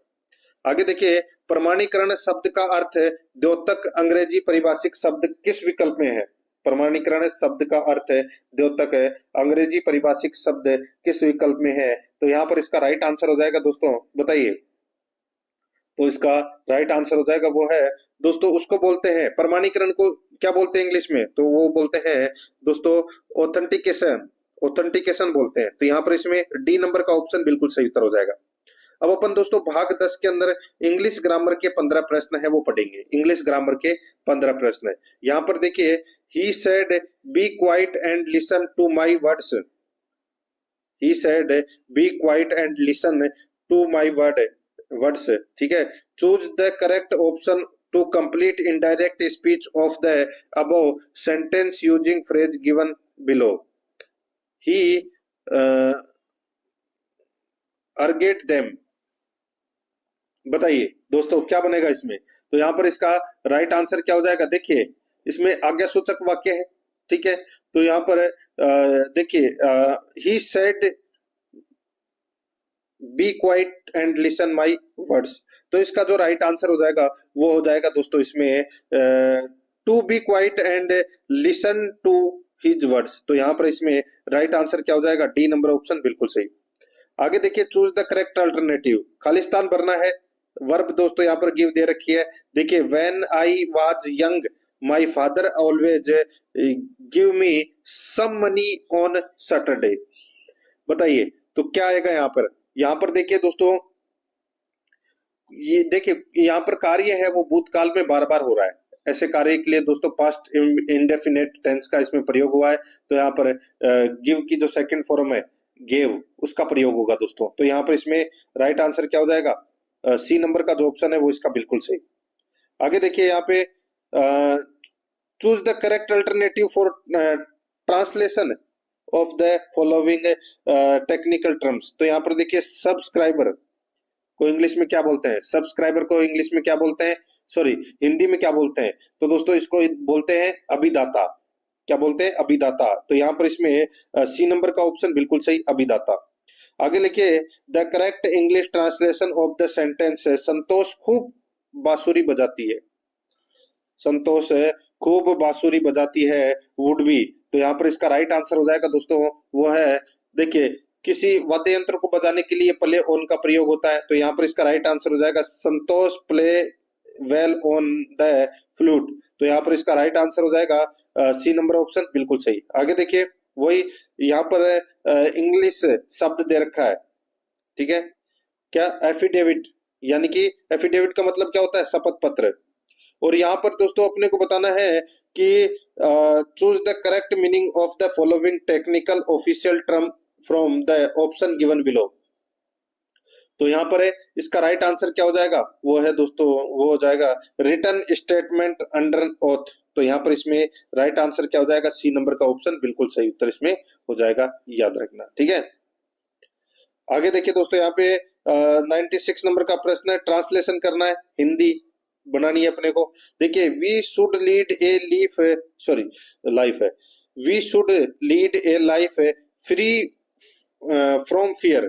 आगे देखिए प्रमाणीकरण शब्द का अर्थ द्योतक अंग्रेजी परिभाषिक शब्द किस विकल्प में है? प्रमाणीकरण शब्द का अर्थ द्योतक अंग्रेजी परिभाषिक शब्द किस विकल्प में है? तो यहाँ पर इसका राइट आंसर हो जाएगा दोस्तों, बताइए। तो इसका राइट आंसर हो जाएगा वो है दोस्तों, उसको बोलते हैं प्रमाणीकरण को क्या बोलते हैं इंग्लिश में? तो वो बोलते हैं दोस्तों ऑथेंटिकेशन, ऑथेंटिकेशन बोलते हैं। तो यहाँ पर इसमें डी नंबर का ऑप्शन बिल्कुल सही उत्तर हो जाएगा। अब अपन दोस्तों भाग 10 के अंदर इंग्लिश ग्रामर के 15 प्रश्न है वो पढ़ेंगे। इंग्लिश ग्रामर के 15 प्रश्न है। यहाँ पर देखिए, he said be quiet and listen to my words. He said be quiet and listen to my words, ठीक है। Choose the correct option to complete indirect speech of the above sentence using phrase given below. He urged them. बताइए दोस्तों क्या बनेगा इसमें? तो यहाँ पर इसका राइट आंसर क्या हो जाएगा? देखिए इसमें आज्ञा सूचक वाक्य है, ठीक है। तो यहाँ पर देखिए, he said be quiet and listen my words. तो इसका जो राइट आंसर हो जाएगा वो हो जाएगा दोस्तों इसमें to be quiet and listen to his words. तो यहाँ पर इसमें राइट आंसर क्या हो जाएगा? डी नंबर ऑप्शन बिल्कुल सही। आगे देखिए, choose the correct alternative. Khalistan भरना है। वर्ब दोस्तों यहाँ पर गिव दे रखी है। देखिए, when I was young my father always give me some money on Saturday. बताइए तो क्या आएगा यहाँ पर? यहाँ पर देखिए दोस्तों, ये देखिए यहाँ पर कार्य है वो भूतकाल में बार बार हो रहा है। ऐसे कार्य के लिए दोस्तों पास्ट इंडेफिनेट टेंस का इसमें प्रयोग हुआ है। तो यहाँ पर गिव की जो सेकंड फॉर्म है गेव, उसका प्रयोग होगा दोस्तों। तो यहाँ पर इसमें राइट आंसर क्या हो जाएगा? सी नंबर का जो ऑप्शन है वो इसका बिल्कुल सही। आगे देखिए यहाँ पे, choose the correct alternative for translation of the following technical terms. तो यहाँ पर देखिए, सब्सक्राइबर को इंग्लिश में क्या बोलते हैं? सब्सक्राइबर को इंग्लिश में क्या बोलते हैं? सॉरी, हिंदी में क्या बोलते हैं? तो दोस्तों इसको बोलते हैं अभिदाता। क्या बोलते हैं? अभिदाता। तो यहाँ पर इसमें सी नंबर का ऑप्शन बिल्कुल सही, अभिदाता। आगे लिखिए, the correct English translation of the sentence Santosh खूब बांसुरी बजाती है। संतोष खूब बांसुरी बजाती है वुड बी। तो यहाँ पर इसका राइट आंसर हो जाएगा दोस्तों वो है, देखिए किसी वाद्य यंत्र को बजाने के लिए प्ले ऑन का प्रयोग होता है। तो यहाँ पर इसका राइट आंसर हो जाएगा Santosh play well on the flute. तो यहाँ पर इसका राइट आंसर हो जाएगा सी नंबर ऑप्शन बिल्कुल सही। आगे देखिए, वही यहाँ पर इंग्लिश शब्द दे रखा है, ठीक है। क्या? एफिडेविट, यानी कि एफिडेविट का मतलब क्या होता है? शपथ पत्र। और यहाँ पर दोस्तों अपने को बताना है कि choose the correct meaning of the following technical official term from the option given below. तो यहाँ पर है इसका राइट आंसर क्या हो जाएगा? वो है दोस्तों, वो हो जाएगा रिटन स्टेटमेंट अंडर ऑथ। तो यहाँ पर इसमें राइट आंसर क्या हो जाएगा? सी नंबर का ऑप्शन बिल्कुल सही उत्तर इसमें हो जाएगा, याद रखना, ठीक है। आगे देखिए दोस्तों, यहाँ पे 96 नंबर का प्रश्न है, ट्रांसलेशन करना है, हिंदी बनानी है अपने को। देखिए, we should lead a life है, we should lead a life free from fear,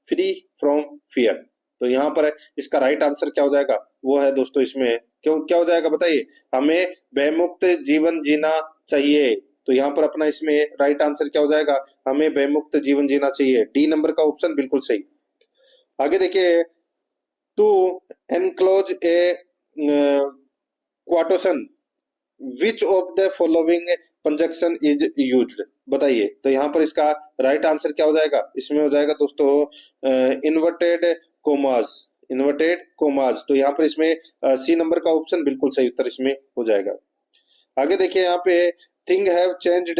free from fear. तो यहाँ पर इसका राइट आंसर क्या हो जाएगा? वो है दोस्तों इसमें क्यों क्या हो जाएगा? बताइए, हमें भयमुक्त जीवन जीना चाहिए। तो यहाँ पर अपना इसमें राइट आंसर क्या हो जाएगा? हमें भयमुक्त जीवन जीना चाहिए, डी नंबर का ऑप्शन बिल्कुल सही। आगे देखिए, to enclose a quotation which of the following conjunction is used. बताइए, तो यहाँ पर इसका राइट आंसर क्या हो जाएगा? इसमें हो जाएगा दोस्तों इन्वर्टेड कोमास, इन्वर्टेड कोमास। तो यहाँ पर इसमें सी नंबर का ऑप्शन बिल्कुल सही उत्तर इसमें हो जाएगा। आगे देखिए, यहाँ पे thing have changed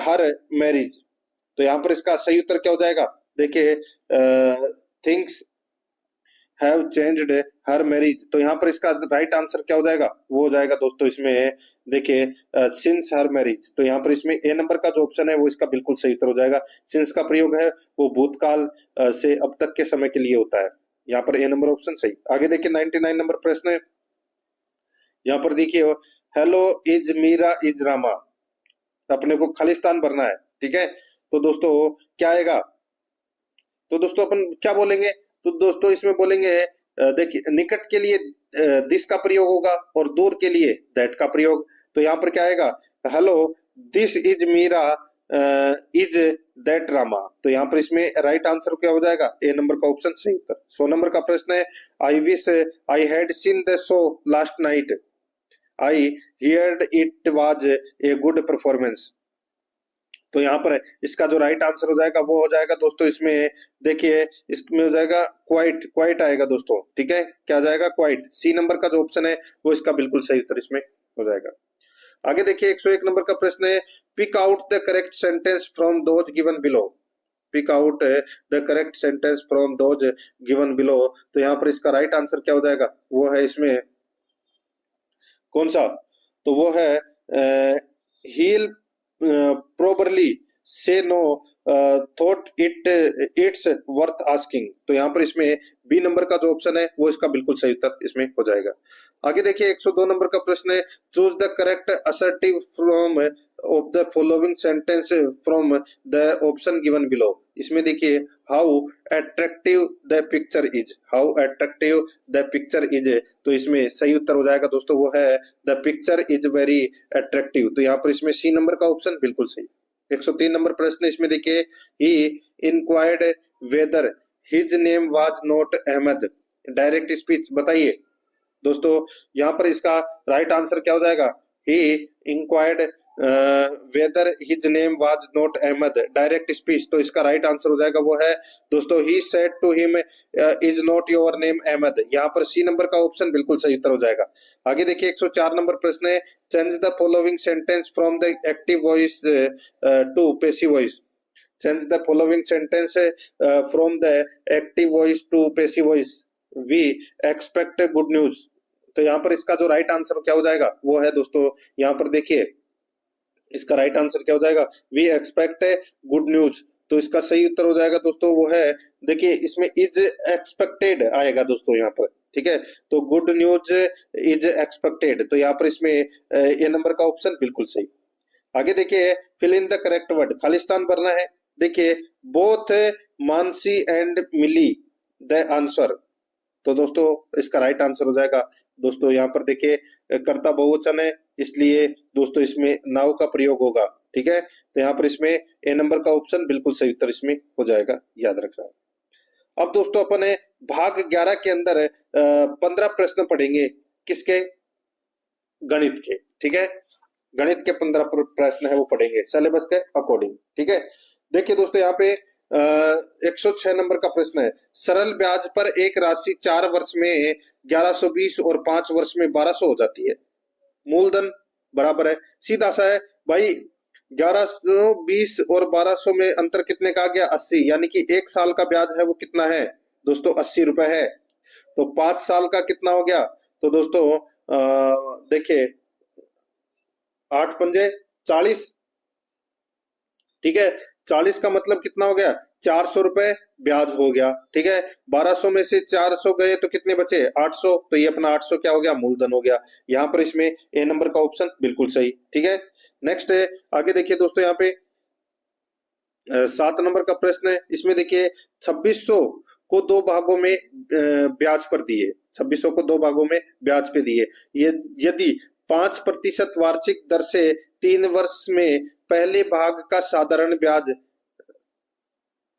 her marriage. तो यहाँ पर इसका सही उत्तर क्या हो जाएगा? देखिए, things have changed her marriage. तो यहाँ पर इसका राइट आंसर क्या हो जाएगा? वो हो जाएगा दोस्तों इसमें, देखिए सिंस हर मैरिज। तो यहाँ पर इसमें ए नंबर का जो ऑप्शन है वो इसका बिल्कुल सही उत्तर हो जाएगा। सिंस का प्रयोग है वो भूतकाल से अब तक के समय के लिए होता है। यहाँ पर ए नंबर ऑप्शन सही। आगे देखिए, 99 नंबर प्रश्न है। यहाँ पर देखिए, hello is Meera is Rama. अपने को खालिस्तान भरना है, ठीक है। तो दोस्तों क्या आएगा? तो दोस्तों अपन क्या बोलेंगे? तो दोस्तों इसमें बोलेंगे देखिए निकट के लिए दिस का प्रयोग होगा और दूर के लिए दैट का प्रयोग। तो यहाँ पर क्या आएगा, hello this is Meera is that Rama. तो यहाँ पर इसमें राइट आंसर क्या हो जाएगा, ए नंबर का ऑप्शन सही उत्तर। 100 नंबर का प्रश्न है, I wish I had seen the show last night, I heard it was a good performance. तो यहाँ पर इसका जो राइट आंसर हो जाएगा वो हो जाएगा दोस्तों, इसमें देखिए इसमें हो जाएगा क्वाइट, क्वाइट आएगा दोस्तों, ठीक है, क्या आ जाएगा क्वाइट। सी नंबर का जो ऑप्शन है वो इसका बिल्कुल सही उत्तर इसमें हो जाएगा। आगे देखिए 101 नंबर का प्रश्न है, pick out the correct sentence from those given below, pick out the correct sentence from those given below. तो यहाँ पर इसका राइट आंसर क्या हो जाएगा, वो है इसमें कौन सा, तो वो है he'll probably say no thought it's worth asking। तो यहाँ पर इसमें बी नंबर का जो ऑप्शन है वो इसका बिल्कुल सही उत्तर इसमें हो जाएगा। आगे देखिए 102 नंबर का प्रश्न है, choose the correct assertive from of the following sentence from the option given below. इसमें देखिए how attractive the picture is, how attractive the picture is. तो इसमें सही उत्तर हो जाएगा दोस्तों, वो है the picture is very attractive. तो यहाँ पर इसमें सी नंबर का ऑप्शन बिल्कुल सही। 103 नंबर प्रश्न, इसमें देखिए he inquired whether his name was not Ahmad, direct speech बताइए दोस्तों। यहाँ पर इसका राइट आंसर क्या हो जाएगा, he inquired whether his name was not Ahmad, direct speech. तो इसका राइट आंसर हो जाएगा वो है दोस्तों, he said to him is not your name Ahmed. यहाँ पर सी नंबर का ऑप्शन बिल्कुल सही उत्तर हो जाएगा। आगे देखिए 104 नंबर प्रश्न है, change the following sentence from the active voice to passive voice, change the following sentence from the active voice to passive voice, we expect good news. तो यहाँ पर इसका जो राइट आंसर क्या हो जाएगा वो है दोस्तों, यहाँ पर देखिए इसका राइट आंसर क्या हो जाएगा, वी एक्सपेक्ट गुड न्यूज। तो इसका सही उत्तर हो जाएगा दोस्तों वो है, देखिए इसमें इज एक्सपेक्टेड आएगा दोस्तों यहाँ पर, ठीक है, तो गुड न्यूज इज एक्सपेक्टेड। तो यहाँ पर इसमें ए नंबर का ऑप्शन बिल्कुल सही। आगे देखिए fill in the correct word, खालिस्तान भरना है। देखिए both Mansi and Mili the answer. तो दोस्तों इसका राइट आंसर हो जाएगा दोस्तों, यहाँ पर देखिए कर्ता बहुवचन है इसलिए दोस्तों इसमें नाउ का प्रयोग होगा, ठीक है। तो यहाँ पर इसमें ए नंबर का ऑप्शन बिल्कुल सही उत्तर इसमें हो जाएगा, याद रखना। अब दोस्तों अपन भाग 11 के अंदर 15 प्रश्न पढ़ेंगे, किसके, गणित के, ठीक है, गणित के 15 प्रश्न है वो पढ़ेंगे सिलेबस के अकॉर्डिंग, ठीक है। देखिए दोस्तों यहाँ पे 106 नंबर का प्रश्न है, सरल ब्याज पर एक राशि 4 वर्ष में 1120 और 5 वर्ष में 1200 हो जाती है, मूलधन बराबर है, सीधा सा है भाई। 1120 और 1200 में अंतर कितने का आ गया, 80, यानी कि एक साल का ब्याज है वो कितना है दोस्तों, 80 रुपए है। तो 5 साल का कितना हो गया, तो दोस्तों देखिए 8 पंजे 40, ठीक है, 40 का मतलब कितना हो गया, 400 रुपए ब्याज हो गया, ठीक है। 1200 में से 400 गए तो कितने बचे, 800। तो ये अपना 800 क्या हो गया, मूलधन हो गया। यहाँ पर इसमें ए नंबर का ऑप्शन बिल्कुल सही, ठीक है। नेक्स्ट है, आगे देखिए दोस्तों यहाँ पे 7 नंबर का प्रश्न है, इसमें देखिए 2600 को 2 भागों में ब्याज पर दिए, 2600 को 2 भागों में ब्याज पे दिए, ये यदि 5% वार्षिक दर से 3 वर्ष में पहले भाग का साधारण ब्याज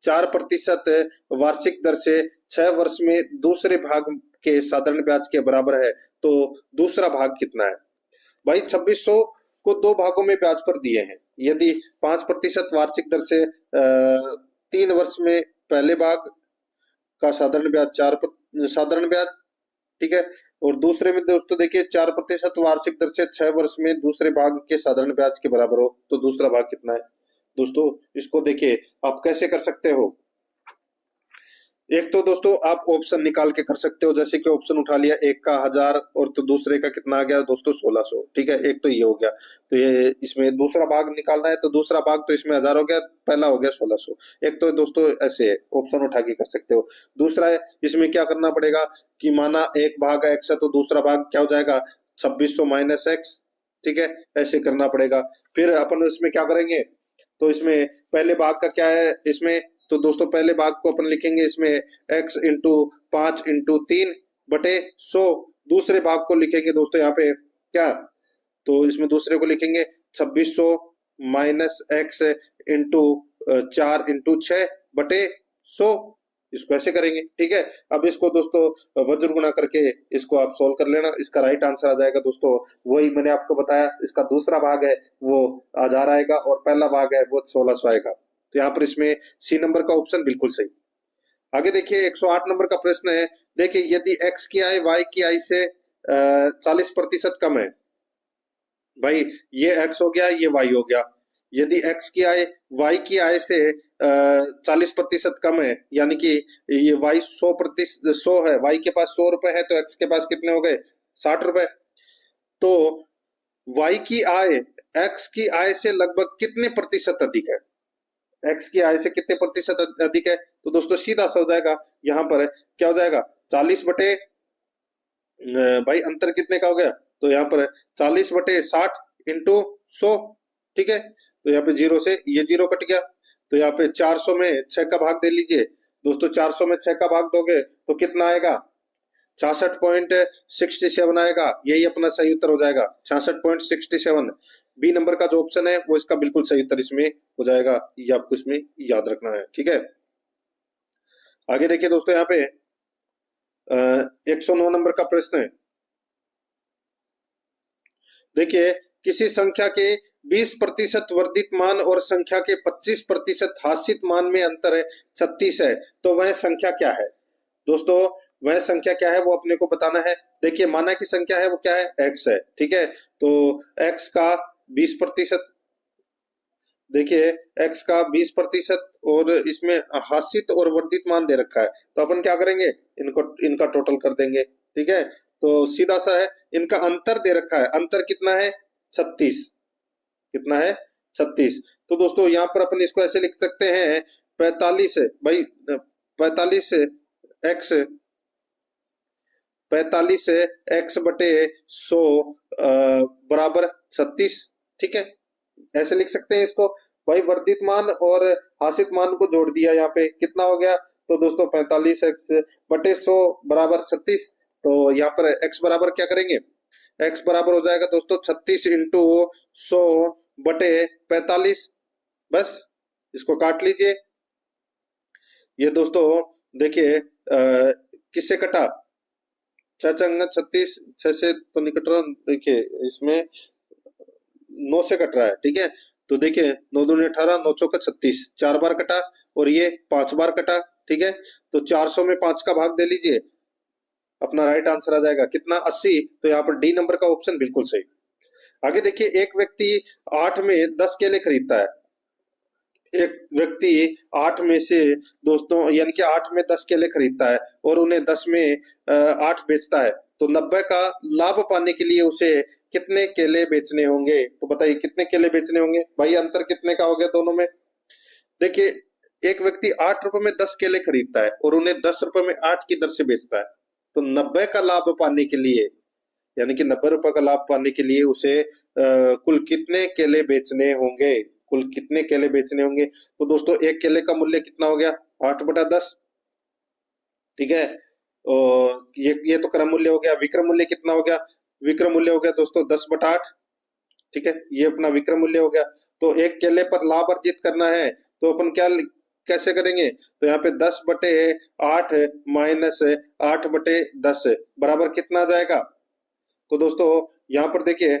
4% वार्षिक दर से 6 वर्ष में दूसरे भाग के साधारण ब्याज के बराबर है, तो दूसरा भाग कितना है भाई। 2600 को 2 भागों में ब्याज पर दिए हैं, यदि 5% वार्षिक दर से 3 वर्ष में पहले भाग का साधारण ब्याज 4 साधारण ब्याज, ठीक है, और दूसरे में दोस्तों देखिए 4% वार्षिक दर से 6 वर्ष में दूसरे भाग के साधारण ब्याज के बराबर हो, तो दूसरा भाग कितना है दोस्तों। इसको देखिए आप कैसे कर सकते हो, एक तो दोस्तों आप ऑप्शन निकाल के कर सकते हो, जैसे कि ऑप्शन उठा लिया, एक का 1000 और तो दूसरे का कितना आ गया दोस्तों 1600, ठीक है, एक तो ये हो गया। तो ये इसमें दूसरा भाग निकालना है, तो दूसरा भाग तो इसमें 1000 हो गया, पहला हो गया 1600। एक तो दोस्तों ऐसे है, ऑप्शन उठा के कर सकते हो। दूसरा है, इसमें क्या करना पड़ेगा कि माना एक भाग x है तो दूसरा भाग क्या हो जाएगा 2600 माइनस x, ठीक है, ऐसे करना पड़ेगा। फिर अपन इसमें क्या करेंगे, तो इसमें पहले भाग का क्या है इसमें, तो दोस्तों पहले भाग को अपन लिखेंगे इसमें x इंटू 5 इंटू 3, बटे 100, दूसरे भाग को लिखेंगे दोस्तों यहाँ पे क्या, तो इसमें दूसरे को लिखेंगे 2600 माइनस एक्स इंटू 4 इंटू 6 बटे 100, इसको ऐसे करेंगे। ठीक है, अब इसको दोस्तों वज्र गुणा करके इसको आप सोल्व कर लेना, इसका राइट आंसर आ जाएगा दोस्तों वही मैंने आपको बताया, इसका दूसरा भाग है वो 1000 आएगा और पहला भाग है वो 1600 आएगा। तो यहाँ पर इसमें सी नंबर का ऑप्शन बिल्कुल सही। आगे देखिए 108 नंबर का प्रश्न है, देखिए यदि x की आय y की आय से 40% कम है, भाई ये x हो गया ये y हो गया, यदि x की आय y की आय से 40% कम है, यानी कि ये y 100 है, y के पास 100 रुपए है तो x के पास कितने हो गए 60 रुपए, तो y की आय x की आय से लगभग कितने प्रतिशत अधिक है, x की आय से कितने प्रतिशत अधिक है, तो दोस्तों सीधा सा हो जाएगा, यहाँ पर क्या हो जाएगा 40 बटे भाई अंतर कितने का हो गया, तो यहाँ पर 40 बटे 60 इंटू 100। ठीक है, तो यहाँ पे 0 से ये 0 कट गया, तो यहाँ पे 400 में 6 का भाग दे लीजिए दोस्तों, 400 में 6 का भाग दोगे तो कितना आएगा 66.67 आएगा, यही अपना सही उत्तर हो जाएगा 66.67। बी नंबर का जो ऑप्शन है वो इसका बिल्कुल सही उत्तर इसमें हो जाएगा, ये आपको इसमें याद रखना है। ठीक है, आगे देखिए दोस्तों यहाँ पे 109 नंबर का प्रश्न है, देखिए किसी संख्या के 20% वर्धित मान और संख्या के 25% हासित मान में अंतर है 36 है, तो वह संख्या क्या है, दोस्तों वह संख्या क्या है वो अपने को बताना है। देखिए माना की संख्या है वो क्या है x है, ठीक है, तो x का 20%, देखिए x का 20% और इसमें हासित और वर्धित मान दे रखा है, तो अपन क्या करेंगे इनका टोटल कर देंगे। ठीक है, तो सीधा सा है, इनका अंतर दे रखा है, अंतर कितना है 36, कितना है 36, तो दोस्तों यहाँ पर अपन इसको ऐसे लिख सकते हैं 45 भाई 45 x 45 x बटे 100 बराबर 36। ठीक है, ऐसे लिख सकते हैं इसको, भाई वर्धित मान और हासित मान को जोड़ दिया, यहाँ पे कितना हो गया, तो दोस्तों 45x बटे 100 बराबर 36, तो यहाँ पर x बराबर क्या करेंगे, x बराबर हो जाएगा दोस्तों 36 इंटू 100 बटे 45, बस इसको काट लीजिए। ये दोस्तों देखिए किससे कटा, 36 6 से तो नहीं कट रहा, देखिए इसमें 9 से कट रहा है। ठीक है, तो देखिए 9 दूनी 18, 9 चौका 36, 4 बार कटा और ये 5 बार कटा। ठीक है, तो 400 में 5 का भाग दे लीजिए, अपना राइट आंसर आ जाएगा कितना 80, तो यहाँ पर डी नंबर का ऑप्शन बिल्कुल सही। आगे देखिए एक व्यक्ति 8 में 10 केले खरीदता है, एक व्यक्ति 8 में से दोस्तों यानी कि 8 में 10 केले खरीदता है और उन्हें 10 में 8 बेचता है, तो 90 का लाभ पाने के लिए उसे कितने केले बेचने होंगे, तो बताइए कितने केले बेचने होंगे, भाई अंतर कितने का हो गया दोनों में। देखिए एक व्यक्ति 8 रुपए में 10 केले खरीदता है और उन्हें 10 रुपए में 8 की दर से बेचता है, तो 90 का लाभ पाने के लिए, यानी कि 90 रुपए का लाभ पाने के लिए उसे कुल कितने केले बेचने होंगे, कुल कितने केले बेचने होंगे, तो दोस्तों एक केले का मूल्य कितना हो गया 8/10। ठीक है, और ये तो क्रम मूल्य हो गया, विक्रम मूल्य कितना हो गया, विक्रम मूल्य हो गया दोस्तों 10/8। ठीक है, ये अपना विक्रम मूल्य हो गया, तो एक केले पर लाभ अर्जित करना है तो अपन क्या कैसे करेंगे, तो यहाँ पे 10/8 माइनस 8/10 बराबर कितना आ जाएगा, तो दोस्तों यहाँ पर देखिए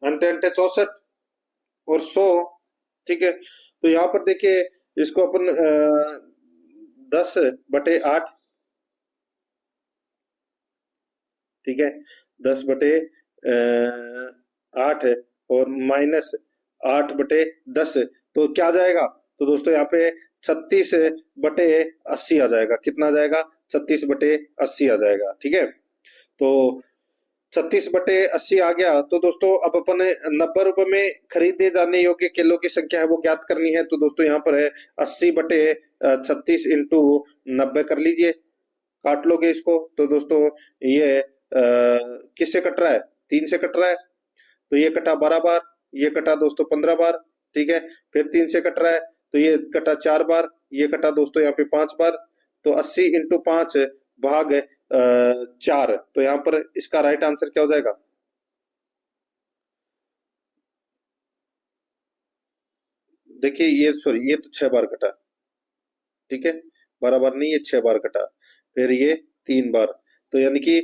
अंटे अंटे 64 और 100। ठीक है, तो यहाँ पर देखिए इसको अपन 10/8, ठीक है 10/8 और माइनस 8/10, तो क्या आ जाएगा, तो दोस्तों यहाँ पे 36/80 आ जाएगा, कितना आ जाएगा 36/80 आ जाएगा। ठीक है, तो 36/80 आ गया, तो दोस्तों अब अपन 90 रुपए में खरीदे जाने योग्य केलों की संख्या है वो ज्ञात करनी है, तो दोस्तों यहाँ पर है 80/36 इंटू 90 कर लीजिए, काट लोगे इसको, तो दोस्तों ये किससे कट रहा है 3 से कट रहा है, तो ये कटा 12 बार, ये कटा दोस्तों 15 बार। ठीक है, फिर 3 से कट रहा है तो ये कटा 4 बार, ये कटा दोस्तों यहाँ पे 5 बार, तो 80 इंटू 5 भाग 4। तो यहाँ पर इसका राइट आंसर क्या हो जाएगा? देखिए ये सॉरी, ये तो 6 बार कटा, ठीक है, 12 बार नहीं, ये 6 बार कटा, फिर ये 3 बार, तो यानी कि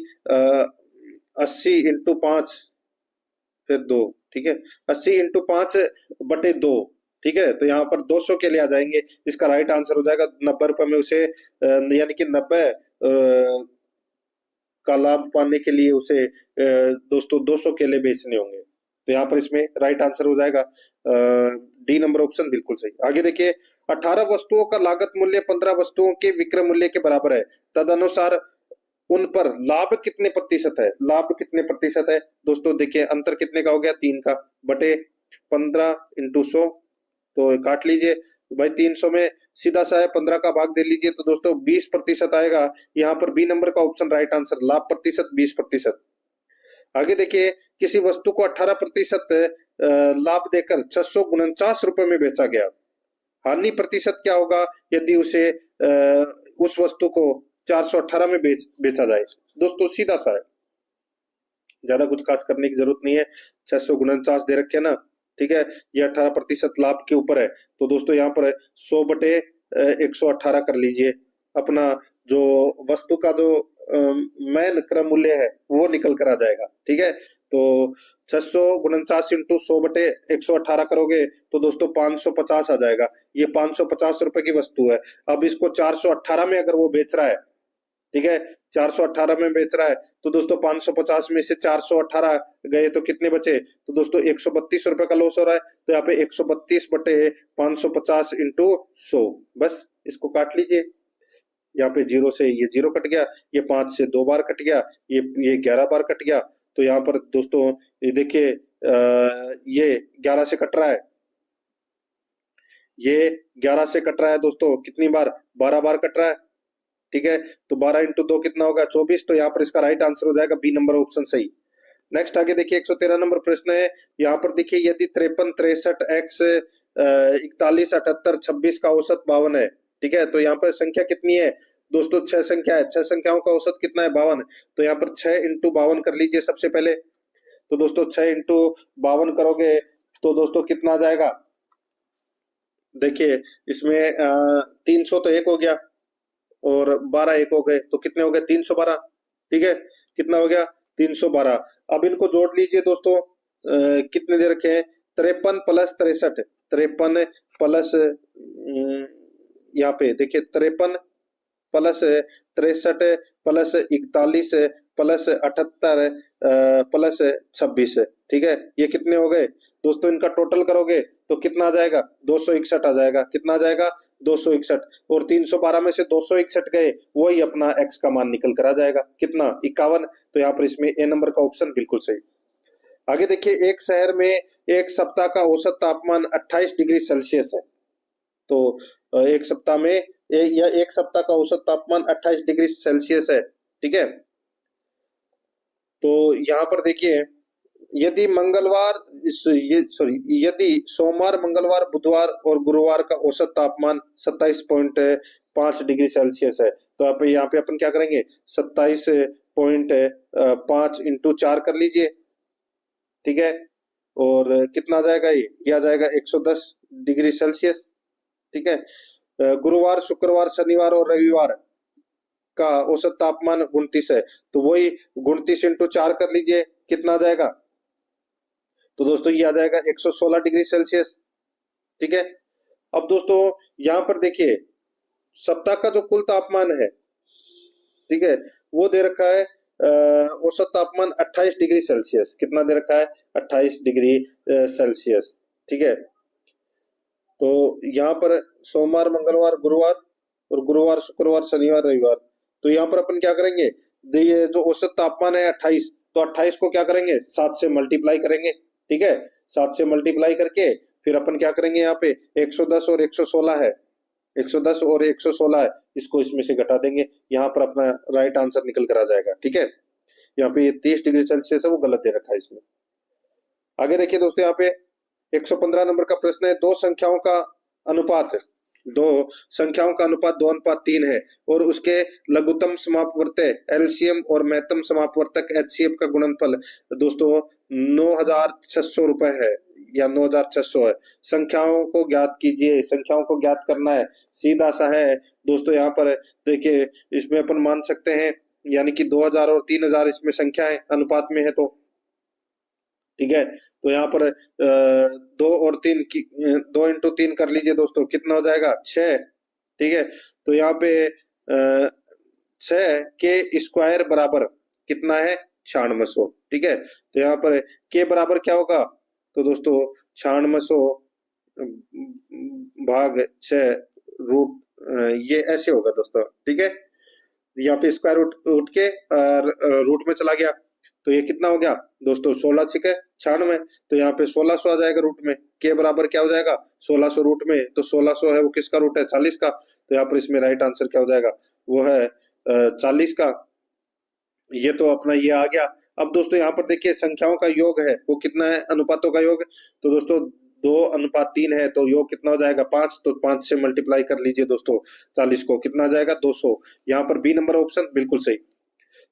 80 इंटू 5 फिर 2, ठीक है, 80 इंटू 5 बटे 2, ठीक है, तो यहाँ पर 200 के लिए आ जाएंगे। इसका राइट आंसर हो जाएगा 90 रुपए में उसे यानी कि 90 का लाभ पाने के लिए उसे दोस्तों 200 केले बेचने होंगे। तो यहाँ पर इसमें राइट आंसर हो जाएगा डी नंबर ऑप्शन, बिल्कुल सही। आगे देखिए, 18 वस्तुओं का लागत मूल्य 15 वस्तुओं के विक्रय मूल्य के बराबर है, तदनुसार उन पर लाभ कितने प्रतिशत है? लाभ कितने प्रतिशत है दोस्तों? देखिए अंतर कितने का हो गया? 3 का, बटे 15 इंटू 100, तो काट लीजिए भाई, 300 में सीधा सा है, 15 का भाग दे लीजिए, तो दोस्तों 20% आएगा। यहाँ पर बी नंबर का ऑप्शन राइट आंसर, लाभ प्रतिशत 20%। आगे देखिए, किसी वस्तु को 18% लाभ देकर 649 रुपए में बेचा गया, हानि प्रतिशत क्या होगा यदि उसे उस वस्तु को 418 में बेचा जाए? दोस्तों सीधा सा है, ज्यादा कुछ खास करने की जरूरत नहीं है, 649 दे रखे ना, ठीक है, ये 18% लाभ के ऊपर है, तो दोस्तों यहाँ पर 100 बटे 118 कर लीजिए, अपना जो वस्तु का जो मैन क्रय मूल्य है वो निकल कर आ जाएगा, ठीक है। तो 649 इंटू 100 बटे 118 करोगे तो दोस्तों 550 आ जाएगा। ये 550 रुपए की वस्तु है। अब इसको 418 में अगर वो बेच रहा है, ठीक है, 418 में बेच रहा है, तो दोस्तों 550 में से 418 गए तो कितने बचे? तो दोस्तों 132 रुपए का लॉस हो रहा है। तो यहाँ पे 132 बटे 550 इंटू 100, बस इसको काट लीजिए। यहाँ पे 0 से ये 0 कट गया, ये 5 से 2 बार कट गया, ये 11 बार कट गया। तो यहाँ पर दोस्तों ये देखिए ये 11 से कट रहा है, ये 11 से कट रहा है दोस्तों, कितनी बार? 12 बार कट रहा है, ठीक है। तो 12 इंटू 2 कितना होगा? 24। तो यहाँ पर इसका राइट आंसर हो जाएगा बी नंबर ऑप्शन सही। नेक्स्ट आगे देखिए, 113 नंबर प्रश्न है। यहाँ पर देखिए, यदि 53 63 x 41 78 26 का औसत 52 है, ठीक है, तो यहाँ पर संख्या कितनी है दोस्तों? 6 संख्या है, 6 संख्याओं का औसत कितना है? 52। तो यहाँ पर 6 इंटू 52 कर लीजिए सबसे पहले। तो दोस्तों 6 इंटू 52 करोगे तो दोस्तों कितना आ जाएगा? देखिए इसमें 300 तो एक हो गया और 12 एक हो गए, तो कितने हो गए? 312, ठीक है, कितना हो गया? 312। अब इनको जोड़ लीजिए दोस्तों, कितने दे रखे हैं? 53 प्लस 63, 53 प्लस यहाँ पे देखिए 53 प्लस 63 प्लस 41 प्लस 78 प्लस 26, ठीक है, ये कितने हो गए दोस्तों? इनका टोटल करोगे तो कितना आ जाएगा? 261 आ जाएगा। कितना आ जाएगा? 261। और 312 में से 261 गए, वही अपना x का मान निकल कर आ जाएगा, कितना? 51। तो यहाँ पर इसमें ए नंबर का ऑप्शन बिल्कुल सही। आगे देखिए, एक शहर में एक सप्ताह का औसत तापमान 28 डिग्री सेल्सियस है। तो एक सप्ताह में या एक सप्ताह का औसत तापमान 28 डिग्री सेल्सियस है, ठीक है। तो यहाँ पर देखिए, यदि मंगलवार यदि सोमवार मंगलवार बुधवार और गुरुवार का औसत तापमान 27.5 डिग्री सेल्सियस है, तो यहाँ पे अपन क्या करेंगे? 27.5 इंटू 4 कर लीजिए, ठीक है, और कितना आ जाएगा? ये आ जाएगा 110 डिग्री सेल्सियस, ठीक है। गुरुवार शुक्रवार शनिवार और रविवार का औसत तापमान 29 है, तो वही 29 इंटू 4 कर लीजिए, कितना आ जाएगा? तो दोस्तों ये आ जाएगा 116 डिग्री सेल्सियस, ठीक है। अब दोस्तों यहाँ पर देखिए, सप्ताह का जो कुल तापमान है, ठीक है, वो दे रखा है औसत तापमान 28 डिग्री सेल्सियस। कितना दे रखा है? 28 डिग्री सेल्सियस, ठीक है। तो यहाँ पर सोमवार मंगलवार गुरुवार और गुरुवार शुक्रवार शनिवार रविवार, तो यहाँ पर अपन क्या करेंगे? ये जो औसत तापमान है 28, तो 28 को क्या करेंगे? 7 से मल्टीप्लाई करेंगे, ठीक है, 7 से मल्टीप्लाई करके फिर अपन क्या करेंगे? यहाँ पे 110 और 116 है, 110 और 116 है, इसको इसमें से घटा देंगे, यहाँ पर अपना राइट आंसर निकल कर आ जाएगा, ठीक है। यहाँ पे 30 डिग्री सेल्सियस है, वो गलत दे रखा है इसमें। आगे देखिए दोस्तों, यहाँ पे 115 नंबर का प्रश्न है, दो संख्याओं का अनुपात है, दो संख्याओं का अनुपात 2:3 है और उसके लघुत्तम समापवर्तक एलसीएम और महत्तम समापवर्तक एचसीएफ का गुणनफल दोस्तों 9,600 रुपए है या 9,600 है। संख्याओं को ज्ञात कीजिए, संख्याओं को ज्ञात करना है, सीधा सा है दोस्तों। यहाँ पर देखिए इसमें अपन मान सकते हैं यानी कि 2,000 और 3,000 इसमें संख्या है, अनुपात में है तो ठीक है। तो यहाँ पर 2 और 3 की 2 इंटू 3 कर लीजिए दोस्तों, कितना हो जाएगा 6, ठीक है। तो यहाँ पे 6 के स्क्वायर बराबर कितना है 9600, ठीक है। तो यहाँ पर के बराबर क्या होगा तो दोस्तों 9600 भाग 6 रूट ये ऐसे होगा दोस्तों, ठीक है। यहाँ पे स्क्वायर रूट उठ के रूट में चला गया तो ये कितना हो गया दोस्तों 16 6 96, तो यहाँ पे 1600 आ जाएगा रूट में। के बराबर क्या हो जाएगा 1600 रूट में, तो 1600 है वो किसका रूट है 40 का। तो यहाँ पर इसमें राइट आंसर क्या हो जाएगा वो है 40 का। ये तो अपना ये आ गया। अब दोस्तों यहाँ पर देखिए संख्याओं का योग है वो कितना है, अनुपातों का योग, तो दोस्तों 2:3 है तो योग कितना हो जाएगा 5, तो 5 से मल्टीप्लाई कर लीजिए दोस्तों 40 को, कितना आ जाएगा 200। यहाँ पर बी नंबर ऑप्शन बिल्कुल सही।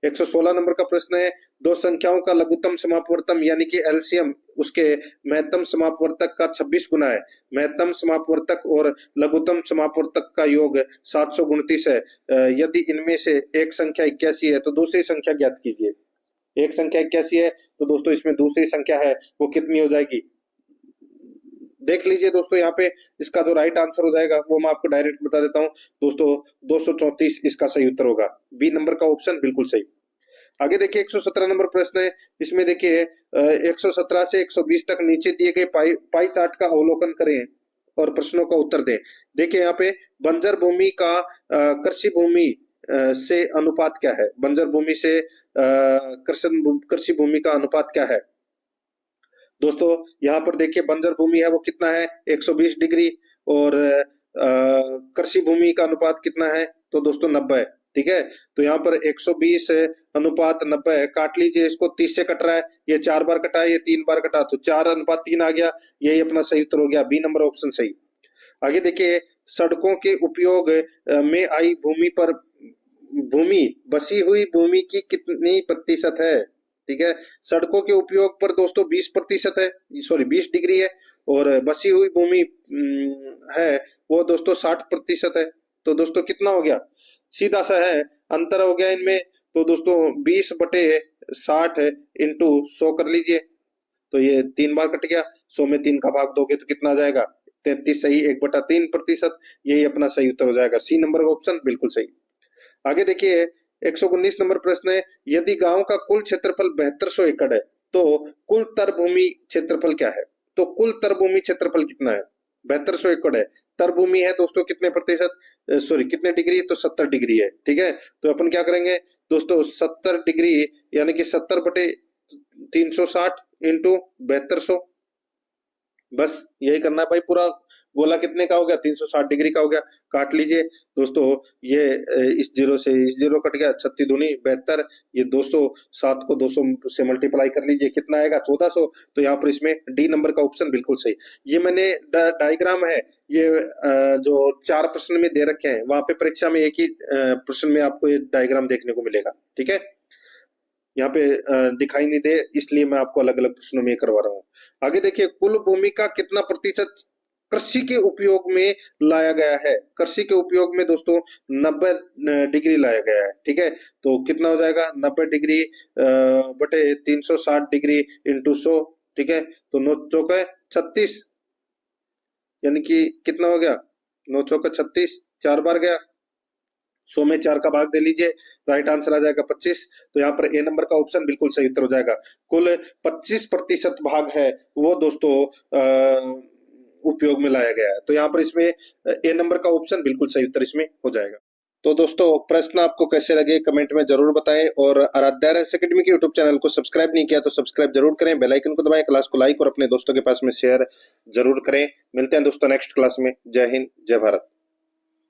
116 नंबर का प्रश्न है दो संख्याओं का लघुत्तम समापवर्तक यानी कि एलसीएम उसके महत्तम समापवर्तक का 26 गुना है। महत्तम समापवर्तक और लघुत्तम समापवर्तक का योग 729 है। यदि इनमें से एक संख्या 81 है तो दूसरी संख्या ज्ञात कीजिए। एक संख्या 81 है तो दोस्तों इसमें दूसरी संख्या है वो कितनी हो जाएगी देख लीजिए दोस्तों। यहाँ पे इसका जो राइट आंसर हो जाएगा वो मैं आपको डायरेक्ट बता देता हूँ दोस्तों, 234 इसका सही उत्तर होगा। बी नंबर का ऑप्शन बिल्कुल सही। आगे देखिए 117 नंबर प्रश्न है। इसमें देखिए 117 से 120 तक नीचे दिए गए पाई चार्ट का अवलोकन करें और प्रश्नों का उत्तर दें। देखिए यहाँ पे बंजर भूमि का कृषि भूमि से अनुपात क्या है। बंजर भूमि से कृषि भूमि का अनुपात क्या है दोस्तों। यहाँ पर देखिए बंजर भूमि है वो कितना है 120 डिग्री और कृषि भूमि का अनुपात कितना है तो दोस्तों 90 है, ठीक है। तो यहाँ पर 120 अनुपात 90 है, काट लीजिए इसको, 30 से कट रहा है, ये 4 बार कटा है, ये 3 बार कटा, तो 4:3 आ गया, यही अपना सही उत्तर हो गया। बी नंबर ऑप्शन सही। आगे देखिए सड़कों के उपयोग में आई भूमि बसी हुई भूमि की कितनी प्रतिशत है, ठीक है। सड़कों के उपयोग पर दोस्तों 20% है, सॉरी 20 डिग्री है, और बसी हुई भूमि है वो दोस्तों 60% है। तो दोस्तों कितना हो गया, सीधा सा है, अंतर हो गया इनमें। तो दोस्तों 20/60 इंटू 100 कर लीजिए, तो ये 3 बार कट गया, 100 में 3 का भाग दोगे तो कितना आ जाएगा 33 सही, 1/3%, यही अपना सही उत्तर हो जाएगा। सी नंबर ऑप्शन बिल्कुल सही। आगे देखिए 119 नंबर प्रश्न है। यदि गांव का कुल क्षेत्रफल 7200 एकड़ है तो कुल तर भूमि क्षेत्रफल क्या है। तो कुल तर भूमि क्षेत्रफल कितना है 7200 एकड़ है। तर भूमि है दोस्तों कितने प्रतिशत, सॉरी कितने डिग्री, तो 70 डिग्री है, ठीक है। तो अपन क्या करेंगे दोस्तों 70 डिग्री यानी कि 70/360 इंटू 7200, बस यही करना है भाई। पूरा गोला कितने का हो गया 360 डिग्री का हो गया, काट लीजिए दोस्तों। ये इस जीरो से इस जीरो कट गया, 36 दूनी 72, ये 207 को 200 से मल्टीप्लाई कर लीजिए, कितना आएगा 1400। तो यहाँ पर इसमें डी नंबर का ऑप्शन बिल्कुल सही। ये मैंने डायग्राम है, ये जो 4 प्रश्न में दे रखे हैं, वहां पे परीक्षा में एक ही प्रश्न में आपको ये डायग्राम देखने को मिलेगा, ठीक है। यहाँ पे दिखाई नहीं दे इसलिए मैं आपको अलग अलग प्रश्नों में करवा रहा हूँ। आगे देखिए कुल भूमि का कितना प्रतिशत कृषि के उपयोग में लाया गया है। कृषि के उपयोग में दोस्तों 90 डिग्री लाया गया है, ठीक है। तो कितना हो जाएगा 90 डिग्री बटे 360 डिग्री इंटू 100, ठीक है। तो 9 चौका 36 यानी कि कितना हो गया 9 चौका 36, 4 बार गया, 100 में 4 का भाग दे लीजिए, राइट आंसर आ जाएगा 25। तो यहाँ पर ए नंबर का ऑप्शन बिल्कुल सही उत्तर हो जाएगा। कुल 25% भाग है वो दोस्तों उपयोग में लाया गया है। तो यहाँ पर इसमें ए नंबर का ऑप्शन बिल्कुल सही उत्तर इसमें हो जाएगा। तो दोस्तों प्रश्न आपको कैसे लगे कमेंट में जरूर बताएं, और आराध्या RS एकेडमी के यूट्यूब चैनल को सब्सक्राइब नहीं किया तो सब्सक्राइब जरूर करें, बेल आइकन को दबाएं, क्लास को लाइक और अपने दोस्तों के पास में शेयर जरूर करें। मिलते हैं दोस्तों नेक्स्ट क्लास में। जय हिंद, जय भारत।